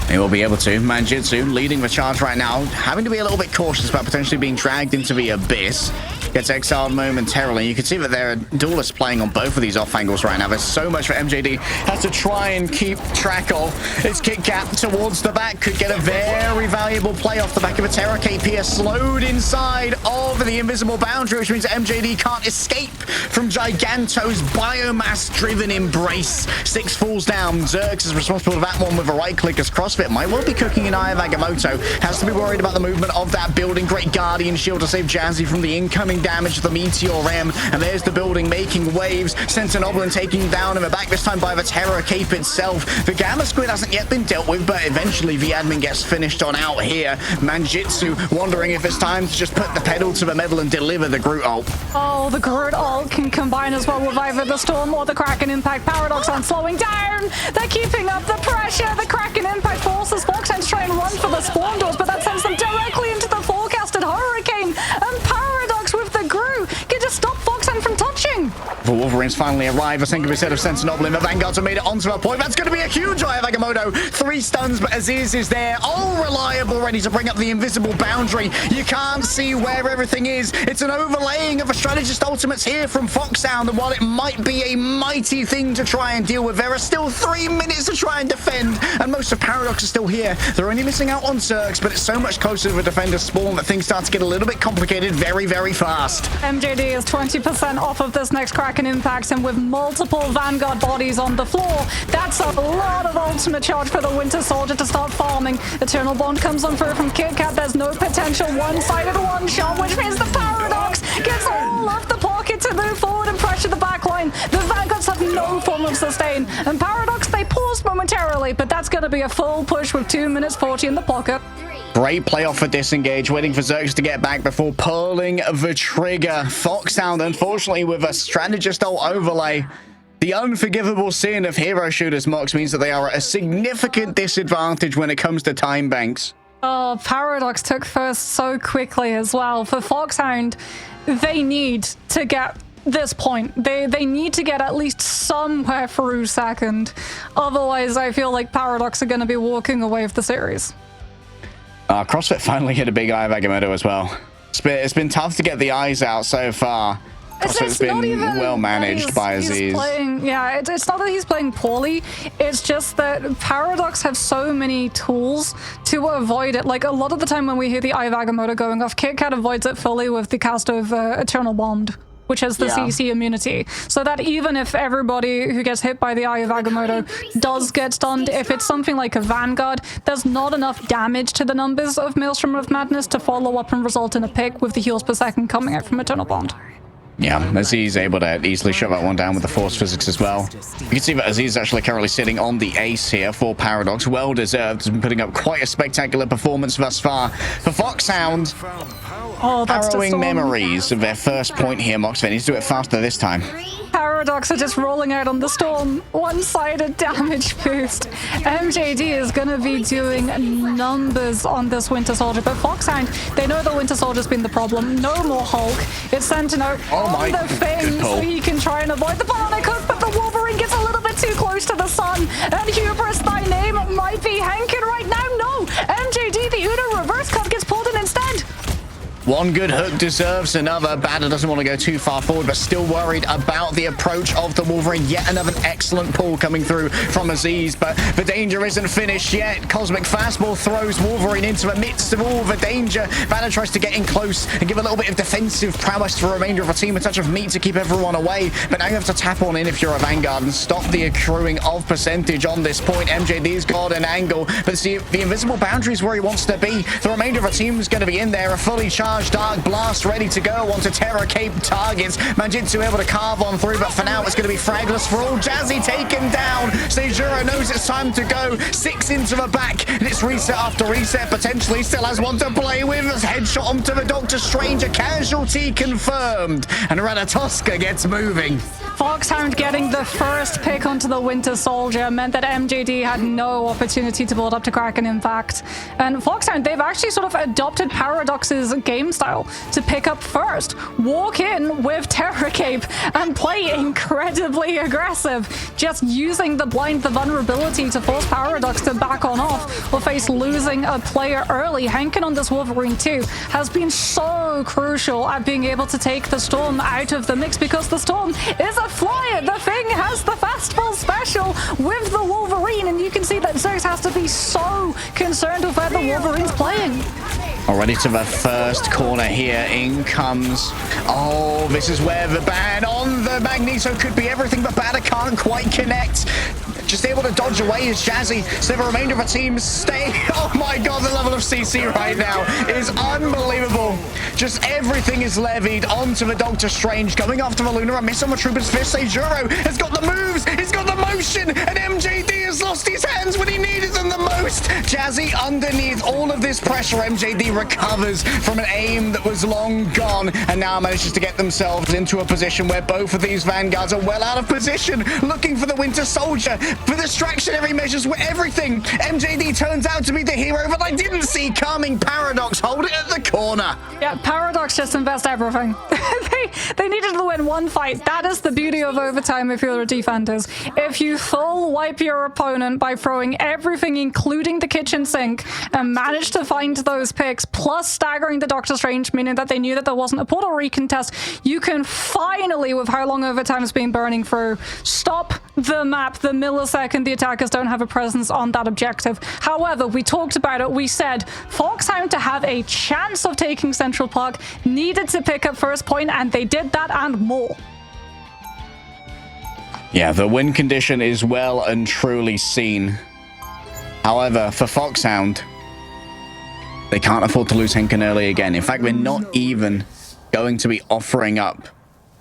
S2: They will be able to. Manjitsu leading the charge right now, having to be a little bit cautious about potentially being dragged into the abyss. Gets exiled momentarily. You can see that there are duelists playing on both of these off angles right now. There's so much for MJD has to try and keep track of. It's KitKat towards the back. Could get a very valuable play off the back of a Terra KP. Slowed inside of the invisible boundary, which means MJD can't escape from Giganto's biomass-driven embrace. 6 falls down. Zergs is responsible for that one with a right click as CrossFit might well be cooking an Eye of Agamotto. Has to be worried about the movement of that building. Great Guardian Shield to save Jazzy from the incoming damage of the Meteor M. And there's the building making waves. Sentinoblin taking down in the back, this time by the Terror Cape itself. The Gamma Squid hasn't yet been dealt with, but eventually the admin gets finished on out here. Manjitsu wondering if it's time to just put the pedal to the metal and deliver the Groot ult.
S1: Oh, the Groot ult can combine as well with either the Storm or the Kraken Impact. Paradox on slowing down. They're keeping up the pressure. The Kraken Impact forces Foxhound to try and run for the spawn doors, but that sends them directly into the forecasted Hurricane. And Paradox with the Groot can just stop Foxhound from touching.
S2: The Wolverines finally arrive. A single set of Sentinoblin. The Vanguards have made it onto a point. That's going to be a huge Eye of Agamotto. 3 stuns, but Aziz is there. All reliable, ready to bring up the invisible boundary. You can't see where everything is. It's an overlaying of a strategist ultimates here from Foxhound. And while it might be a mighty thing to try and deal with, there are still 3 minutes to try and defend. And most of Paradox are still here. They're only missing out on Zergs, but it's so much closer to the defender's spawn that things start to get a little bit complicated very, very fast.
S1: MJD is 20% off of this next Kraken Impact, and with multiple Vanguard bodies on the floor, that's a lot of ultimate charge for the Winter Soldier to start farming. Eternal Bond comes on through from KitKat. There's no potential one-sided one-shot, which means the Paradox gets all of the pocket to move forward and pressure the backline. The Vanguards have no form of sustain, and Paradox, they pause momentarily, but that's going to be a full push with 2 minutes 40 in the pocket.
S2: Great playoff for disengage, waiting for Zergs to get back before pulling the trigger. Foxhound, unfortunately, with a strategist ult overlay. The unforgivable sin of hero shooters mocks means that they are at a significant disadvantage when it comes to time banks.
S1: Oh, Paradox took first so quickly as well. For Foxhound, they need to get this point. They need to get at least somewhere through second. Otherwise, I feel like Paradox are going to be walking away with the series.
S2: CrossFit finally hit a big Eye of Agamotto as well. It's been tough to get the eyes out so far. CrossFit's been well managed by Aziz.
S1: It's not that he's playing poorly. It's just that Paradox have so many tools to avoid it. Like, a lot of the time when we hear the Eye of Agamotto going off, KitKat avoids it fully with the cast of Eternal Bond, which has the CC immunity. So that even if everybody who gets hit by the Eye of Agamotto does get stunned, if it's something like a Vanguard, there's not enough damage to the numbers of Maelstrom of Madness to follow up and result in a pick with the heals per second coming out from Eternal Bond.
S2: Yeah, Aziz able to easily shut that one down with the force physics as well. You can see that Aziz is actually currently sitting on the ace here for Paradox. Well deserved. Has been putting up quite a spectacular performance thus far. For Foxhound, harrowing memories of their first point here. Moxfit needs to do it faster this time.
S1: Paradox are just rolling out on the Storm. One-sided damage boost. MJD is going to be doing numbers on this Winter Soldier, but Foxhound, they know the Winter Soldier's been the problem. No more Hulk. It's Sentinel on the thing so he can try and avoid the bionic hook, but the Wolverine gets a little bit too close to the sun. And Hubris, thy name might be Henkin right now. No! MJD, the Uno reverse cut gets pulled in instead.
S2: One good hook deserves another. Banner doesn't want to go too far forward, but still worried about the approach of the Wolverine. Yet another excellent pull coming through from Aziz, but the danger isn't finished yet. Cosmic Fastball throws Wolverine into the midst of all the danger. Banner tries to get in close and give a little bit of defensive prowess to the remainder of the team. A touch of meat to keep everyone away, but now you have to tap on in if you're a Vanguard and stop the accruing of percentage on this point. MJD's got an angle, but see, the invisible boundary is where he wants to be. The remainder of the team is going to be in there. A fully charged Dark Blast ready to go onto Terra Cape targets. Manjitsu able to carve on through, but for now it's going to be fragless for all. Jazzy taken down. Seijuro knows it's time to go. 6 into the back, and it's reset after reset. Potentially still has one to play with. Headshot onto the Doctor Strange. A casualty confirmed, and Ratatoska gets moving.
S1: Foxhound getting the first pick onto the Winter Soldier meant that MJD had no opportunity to build up to Kraken, in fact. And Foxhound, they've actually sort of adopted Paradox's game style to pick up first, walk in with Terra Cape, and play incredibly aggressive, just using the blind, the vulnerability to force Paradox to back on off or face losing a player early. Hankin on this Wolverine too has been so crucial at being able to take the Storm out of the mix, because the Storm is a flyer. The Thing has the fastball special with the Wolverine, and you can see that Zeus has to be so concerned with where the Wolverine's playing.
S2: Already to the first corner here. In comes... Oh, this is where the ban on the Magneto could be everything, but Banner can't quite connect. Just able to dodge away is Jazzy. So the remainder of the team stay. Oh my god, the level of CC right now is unbelievable. Just everything is levied onto the Doctor Strange. Going after the Luna. A miss on the Trooper's Fist. Seijuro has got the moves. He's got the motion. And MJD has lost his hands when he needed them the most. Jazzy underneath all of this pressure. MJD recovers from an aim that was long gone, and now manages to get themselves into a position where both of these Vanguards are well out of position, looking for the Winter Soldier. For distractionary measures with everything. MJD turns out to be the hero that I didn't see coming. Paradox hold it at the corner.
S1: Yeah, Paradox just invest everything. they needed to win one fight. That is the beauty of overtime if you're a defenders. If you full wipe your opponent by throwing everything, including the kitchen sink, and manage to find those picks, plus staggering the Doctor Strange, meaning that they knew that there wasn't a portal recontest, you can finally, with how long overtime's been burning through, stop the map the millisecond the attackers don't have a presence on that objective. However, we talked about it. We said Foxhound to have a chance of taking Central Park needed to pick up first point, and they did that and more.
S2: Yeah, the win condition is well and truly seen. However, for Foxhound, they can't afford to lose Henkin early again. In fact, we're not even going to be offering up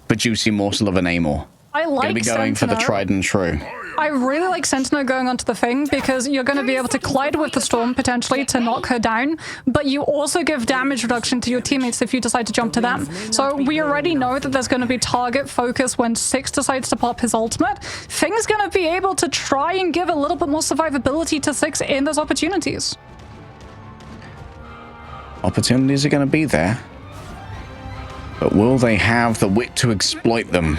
S2: the juicy morsel of an Amor.
S1: I like
S2: going to be going
S1: Sentinel.
S2: for the tried and true.
S1: I really like Sentinel going onto the Thing, because you're going to be able to collide with the Storm potentially to knock her down, but you also give damage reduction to your teammates if you decide to jump to them. So we already know that there's going to be target focus when Six decides to pop his ultimate. Thing's going to be able to try and give a little bit more survivability to Six in those opportunities.
S2: Opportunities are going to be there, but will they have the wit to exploit them?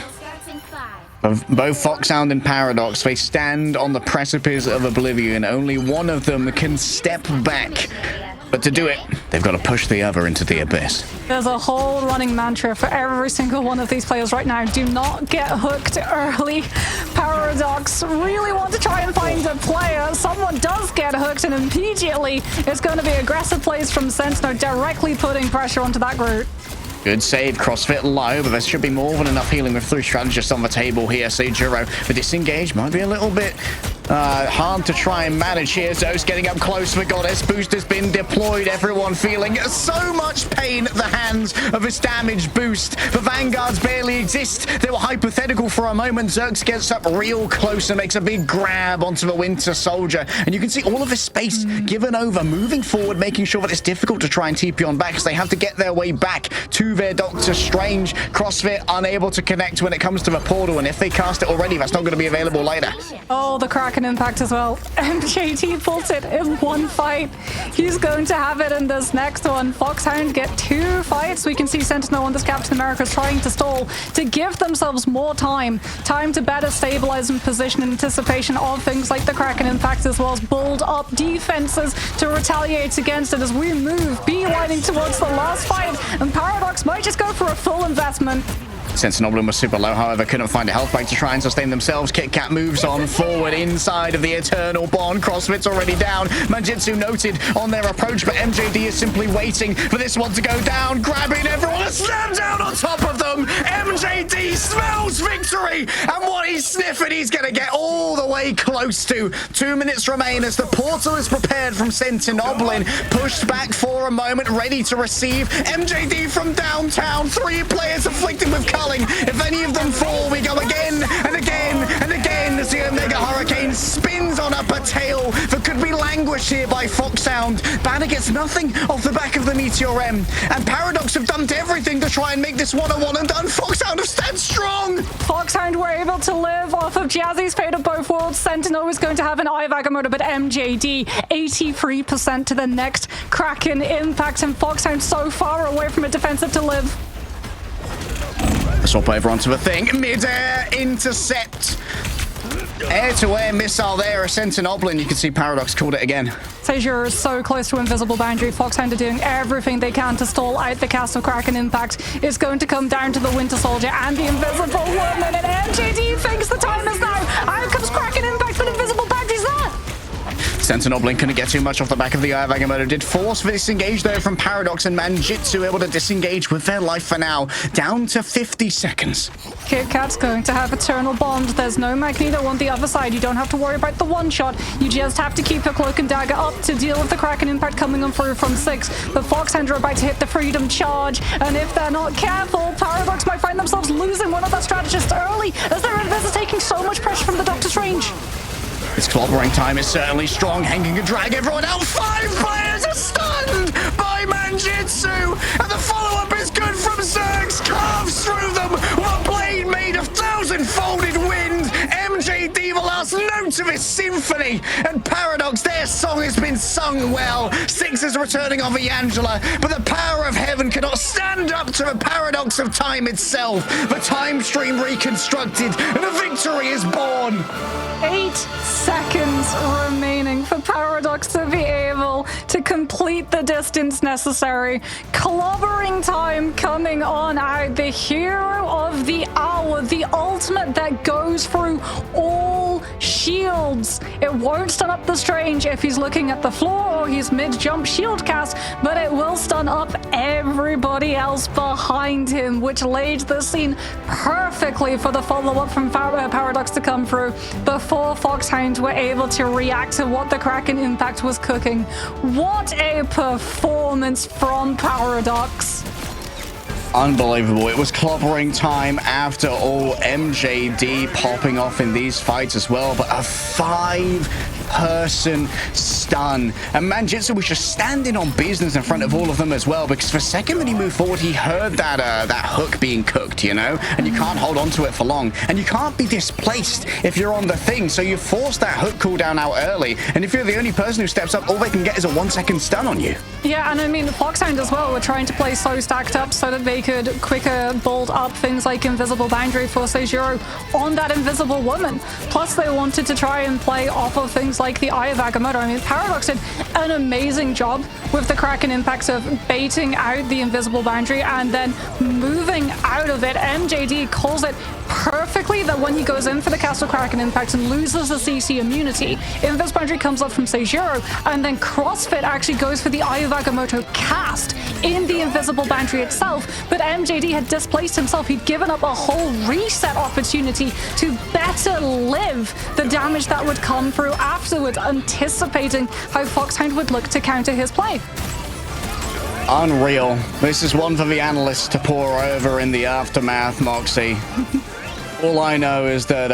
S2: Both Foxhound and Paradox, they stand on the precipice of oblivion. Only one of them can step back. But to do it, they've got to push the other into the abyss.
S1: There's a whole running mantra for every single one of these players right now. Do not get hooked early. Paradox really want to try and find a player. Someone does get hooked, and immediately it's going to be aggressive plays from Sentinel directly putting pressure onto that group.
S2: Good save, CrossFit low, but there should be more than enough healing with 3 strategists on the table here. Seijuro, the disengage might be a little bit hard to try and manage here. Zeus getting up close. The Goddess boost has been deployed. Everyone feeling so much pain at the hands of this damage boost. The Vanguards barely exist. They were hypothetical for a moment. Zerx gets up real close and makes a big grab onto the Winter Soldier. And you can see all of this space given over, moving forward, making sure that it's difficult to try and TP on back, because they have to get their way back to their Doctor Strange. CrossFit unable to connect when it comes to the portal, and if they cast it already, that's not going to be available later.
S1: Oh, the Kraken Kraken impact as well. MJD pulls it in one fight. He's going to have it in this next one. Foxhound get 2 fights. We can see Sentinel and this Captain America trying to stall to give themselves more time to better stabilize and position in anticipation of things like the Kraken impact, as well as build up defenses to retaliate against it as we move beelining towards the last fight, and Paradox might just go for a full investment.
S2: Sentinel was super low, however, couldn't find a health pack to try and sustain themselves. Kit Kat moves on forward inside of the Eternal Bond. CrossFit's already down. Manjitsu noted on their approach, but MJD is simply waiting for this one to go down, grabbing everyone and slam down on top of them. MJD smells victory, and what he's sniffing, he's going to get all the way close to. 2 minutes remain as the portal is prepared from Sentinoblin, pushed back for a moment, ready to receive. MJD from downtown, 3 players afflicted with culling. If any of them fall, we go again and again and again as the Omega Hurricane spins on up a tail that could be languished here by Foxhound. Banner gets nothing off the back of the Meteor M, and Paradox have dumped everything to try and make this one-on-one and done. Foxhound have stand strong.
S1: Foxhound were able to live off of Jazzy's Fate of Both Worlds. Sentinel is going to have an Eye of Agamotto, but MJD 83% to the next Kraken impact, and Foxhound so far away from a defensive to live.
S2: Swap over onto the thing. Mid-air intercept. Air-to-air missile there. A Sentinoblin. You can see Paradox called it again.
S1: Seizure is so close to invisible boundary. Foxhound are doing everything they can to stall out the cast of Kraken impact. It's going to come down to the Winter Soldier and the Invisible Woman, and MJD thinks the time is now. Out comes Kraken impact, but invisible boundary's there.
S2: Sentinoblin couldn't get too much off the back of the Eye of Agamotto. Did force disengage though from Paradox, and Manjitsu able to disengage with their life for now. Down to 50 seconds.
S1: Kit Kat's going to have Eternal Bond. There's no Magneto on the other side. You don't have to worry about the one-shot. You just have to keep your Cloak and Dagger up to deal with the Kraken impact coming on through from 6. The Foxhound are about to hit the Freedom Charge, and if they're not careful, Paradox might find themselves losing one of their strategists early as their Invis is taking so much pressure from the Doctor Strange.
S2: His clobbering time is certainly strong. Hanging can drag everyone out. 5 players are stunned by Manjitsu, and the follow-up is good from Zergs. Carves through them with a blade made of 1,000-folded wind. MJD, the last note of his symphony, and Paradox, their song has been sung well. 6 is returning on the Angela, but the power of heaven cannot stand up to the paradox of time itself. The time stream reconstructed, and a victory is born.
S1: 8 seconds remaining for Paradox to be able to complete the distance necessary. Clobbering time coming on out. The hero of the hour, the ultimate that goes through all shields. It won't stun up the Strange if he's looking at the floor or he's mid-jump shield cast, but it will stun up everybody else behind him, which laid the scene perfectly for the follow-up from Paradox to come through before Foxhound were able to react to what the Kraken impact was cooking. What a performance from Paradox.
S2: Unbelievable. It was clobbering time after all. MJD popping off in these fights as well, but a 5-person stun. And Manjitsu was just standing on business in front of all of them as well, because for a second that he moved forward, he heard that hook being cooked, you know? And you can't hold on to it for long. And you can't be displaced if you're on the thing, so you force that hook cooldown out early. And if you're the only person who steps up, all they can get is a 1-second stun on you.
S1: Yeah, and I mean, Foxhound as well were trying to play so stacked up so that they could quicker bolt up things like Invisible Boundary for Seizuro on that Invisible Woman. Plus, they wanted to try and play off of things like the Eye of Agamotto. I mean, Paradox did an amazing job with the Kraken impacts of baiting out the Invisible Boundary and then moving out of it. MJD calls it perfectly that when he goes in for the Castle Kraken impact and loses the CC immunity, Invis Boundary comes up from Seizuro, and then CrossFit actually goes for the Eye of Agamotto cast in the Invisible Boundary itself, but MJD had displaced himself. He'd given up a whole reset opportunity to better live the damage that would come through afterwards, anticipating how Foxhound would look to counter his play.
S2: Unreal. This is one for the analysts to pour over in the aftermath, Moxie. All I know is that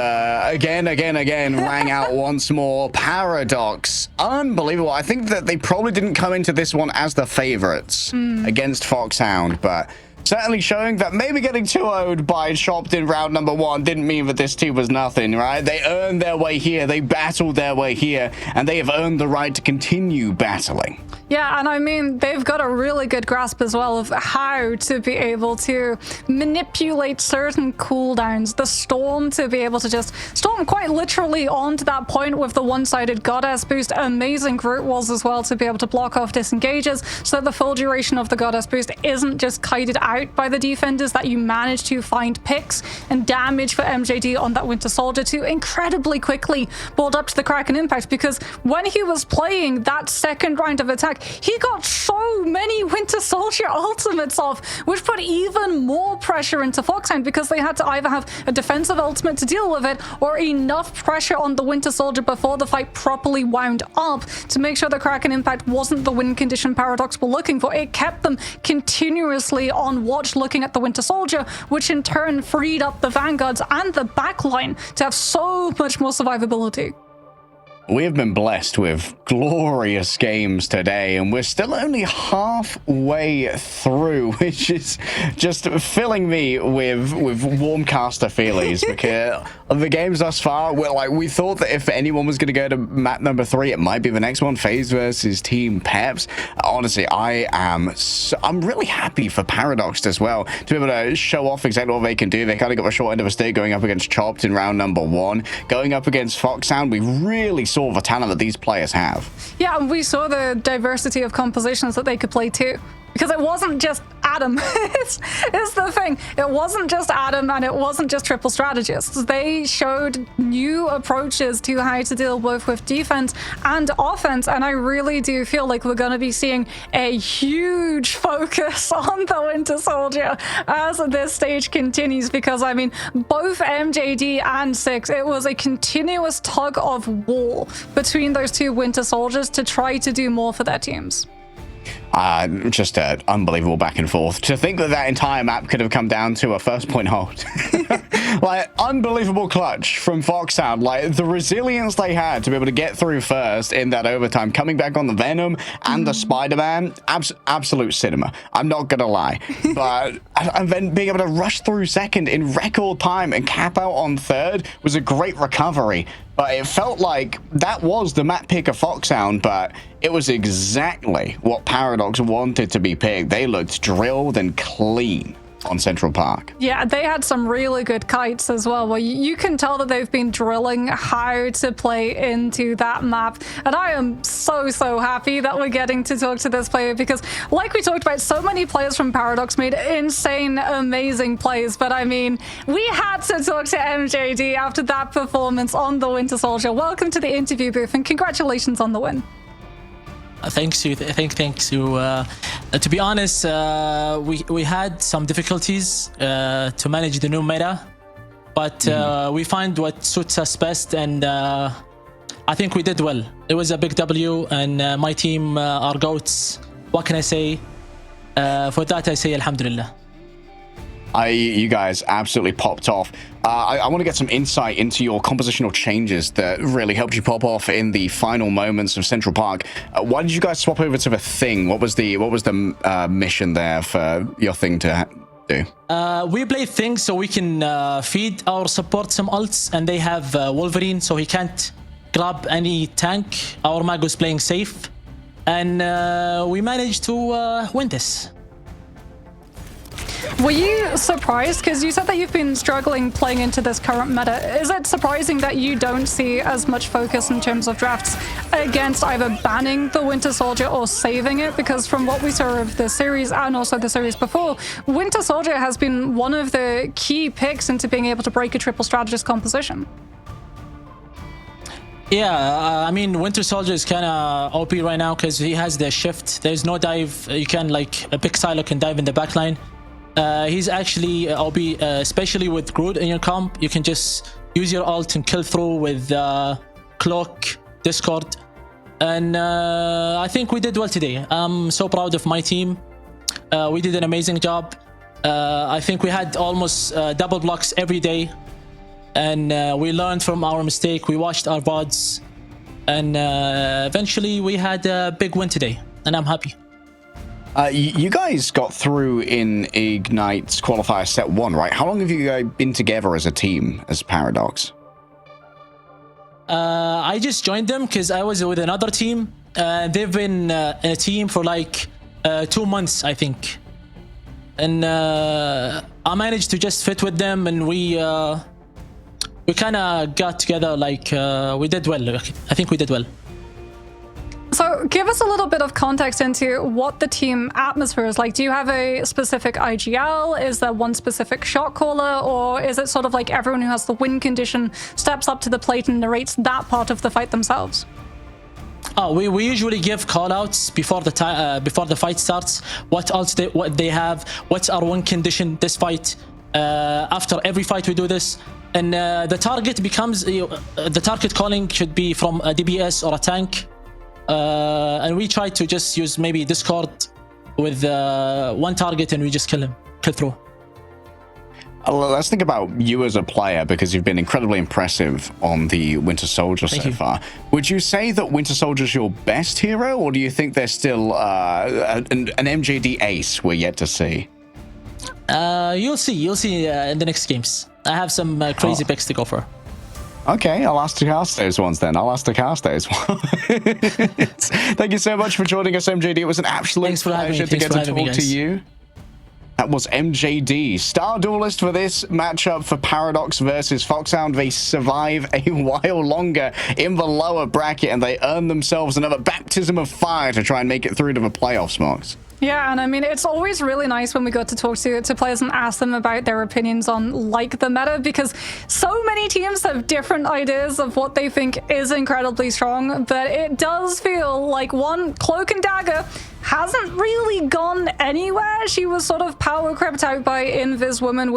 S2: again, rang out once more. Paradox. Unbelievable. I think that they probably didn't come into this one as the favorites against Foxhound, but Certainly showing that maybe getting 2-0'd by Chopped in round number 1 didn't mean that this team was nothing, right? They earned their way here, they battled their way here, and they have earned the right to continue battling.
S1: Yeah, and I mean, they've got a really good grasp as well of how to be able to manipulate certain cooldowns. The Storm to be able to just storm quite literally onto that point with the one-sided Goddess boost. Amazing root walls as well to be able to block off disengages so that the full duration of the Goddess boost isn't just kited out by the defenders, that you manage to find picks and damage for MJD on that Winter Soldier to incredibly quickly build up to the Kraken impact, because when he was playing that second round of attack, he got so many Winter Soldier ultimates off, which put even more pressure into FXHND, because they had to either have a defensive ultimate to deal with it or enough pressure on the Winter Soldier before the fight properly wound up to make sure the Kraken impact wasn't the win condition Paradox were looking for. It kept them continuously on watch looking at the Winter Soldier, which in turn freed up the Vanguards and the backline to have so much more survivability.
S2: We have been blessed with glorious games today, and we're still only halfway through, which is just filling me with warm caster feelings, because of the games thus far, we thought that if anyone was going to go to map number 3, it might be the next one, FaZe versus Team POVS. Honestly, I'm really happy for Paradox as well to be able to show off exactly what they can do. They kind of got the short end of a stick going up against Chopped in round number 1, going up against FXHND. We really saw the talent that these players have.
S1: Yeah, and we saw the diversity of compositions that they could play too. Because it wasn't just Adam. it's the thing. It wasn't just Adam, and it wasn't just triple strategists. They showed new approaches to how to deal both with defense and offense, and I really do feel like we're going to be seeing a huge focus on the Winter Soldier as this stage continues, because I mean, both MJD and Six, it was a continuous tug of war between those two Winter Soldiers to try to do more for their teams.
S2: Just unbelievable back and forth. To think that that entire map could have come down to a first point hold. Like, unbelievable clutch from FXHND. Like, the resilience they had to be able to get through first in that overtime, coming back on the Venom and the Spider-Man, absolute cinema. I'm not gonna lie. But and then being able to rush through second in record time and cap out on third was a great recovery. But it felt like that was the map pick of FXHND, but it was exactly what Paradox wanted to be picked. They looked drilled and clean on Central Park.
S1: Yeah, they had some really good kites as well, where you can tell that they've been drilling how to play into that map. And I am so happy that we're getting to talk to this player, because like we talked about, so many players from Paradox made insane, amazing plays. But I mean, we had to talk to MJD after that performance on the Winter Soldier. Welcome to the interview booth, and congratulations on the win.
S3: Thanks you. To be honest, we had some difficulties to manage the new meta, but we find what suits us best, and I think we did well. It was a big W, and my team are GOATs. What can I say? For that, I say Alhamdulillah.
S2: You guys absolutely popped off. I want to get some insight into your compositional changes that really helped you pop off in the final moments of Central Park. Why did you guys swap over to the Thing? What was the mission there for your Thing to do?
S3: We play Thing so we can feed our support some ults, and they have Wolverine, so he can't grab any tank. Our mag was playing safe, and we managed to win this.
S1: Were you surprised? Because you said that you've been struggling playing into this current meta. Is it surprising that you don't see as much focus in terms of drafts against either banning the Winter Soldier or saving it? Because from what we saw of the series and also the series before, Winter Soldier has been one of the key picks into being able to break a triple strategist composition.
S3: Yeah, I mean, Winter Soldier is kind of OP right now because he has the shift. There's no dive. You can, like, a big silo can dive in the backline. He's actually OP, especially with Groot in your comp. You can just use your ult and kill through with Cloak, Discord. And I think we did well today. I'm so proud of my team. We did an amazing job. I think we had almost double blocks every day. And we learned from our mistake. We watched our VODs. And eventually we had a big win today. And I'm happy.
S2: You guys got through in Ignite's qualifier set 1, right? How long have you guys been together as a team, as Paradox?
S3: I just joined them because I was with another team. They've been in a team for like 2 months, I think. And I managed to just fit with them, and we kind of got together. Like we did well. I think we did well.
S1: So give us a little bit of context into what the team atmosphere is like. Do you have a specific IGL? Is there one specific shot caller? Or is it sort of like everyone who has the win condition steps up to the plate and narrates that part of the fight themselves?
S3: Oh, we usually give call-outs before the fight starts. What they have? What's our win condition this fight? After every fight we do this. And the target becomes... the target calling should be from a DBS or a tank. And we try to just use maybe Discord with one target, and we just kill through.
S2: Let's think about you as a player, because you've been incredibly impressive on the Winter Soldier so far. Would you say that Winter Soldier's your best hero, or do you think there's still an MJD ace we're yet to see?
S3: You'll see in the next games. I have some crazy picks to go for.
S2: Okay, I'll ask to cast those ones then. Thank you so much for joining us, MJD. It was an absolute pleasure to get to talk to you. That was MJD, Star Duelist for this matchup for Paradox versus FXHND. They survive a while longer in the lower bracket, and they earn themselves another baptism of fire to try and make it through to the playoffs, Mox.
S1: Yeah, and I mean, it's always really nice when we go to talk to players and ask them about their opinions on, like, the meta, because so many teams have different ideas of what they think is incredibly strong, but it does feel like one Cloak and Dagger hasn't really gone anywhere. She was sort of power crept out by Invis Woman with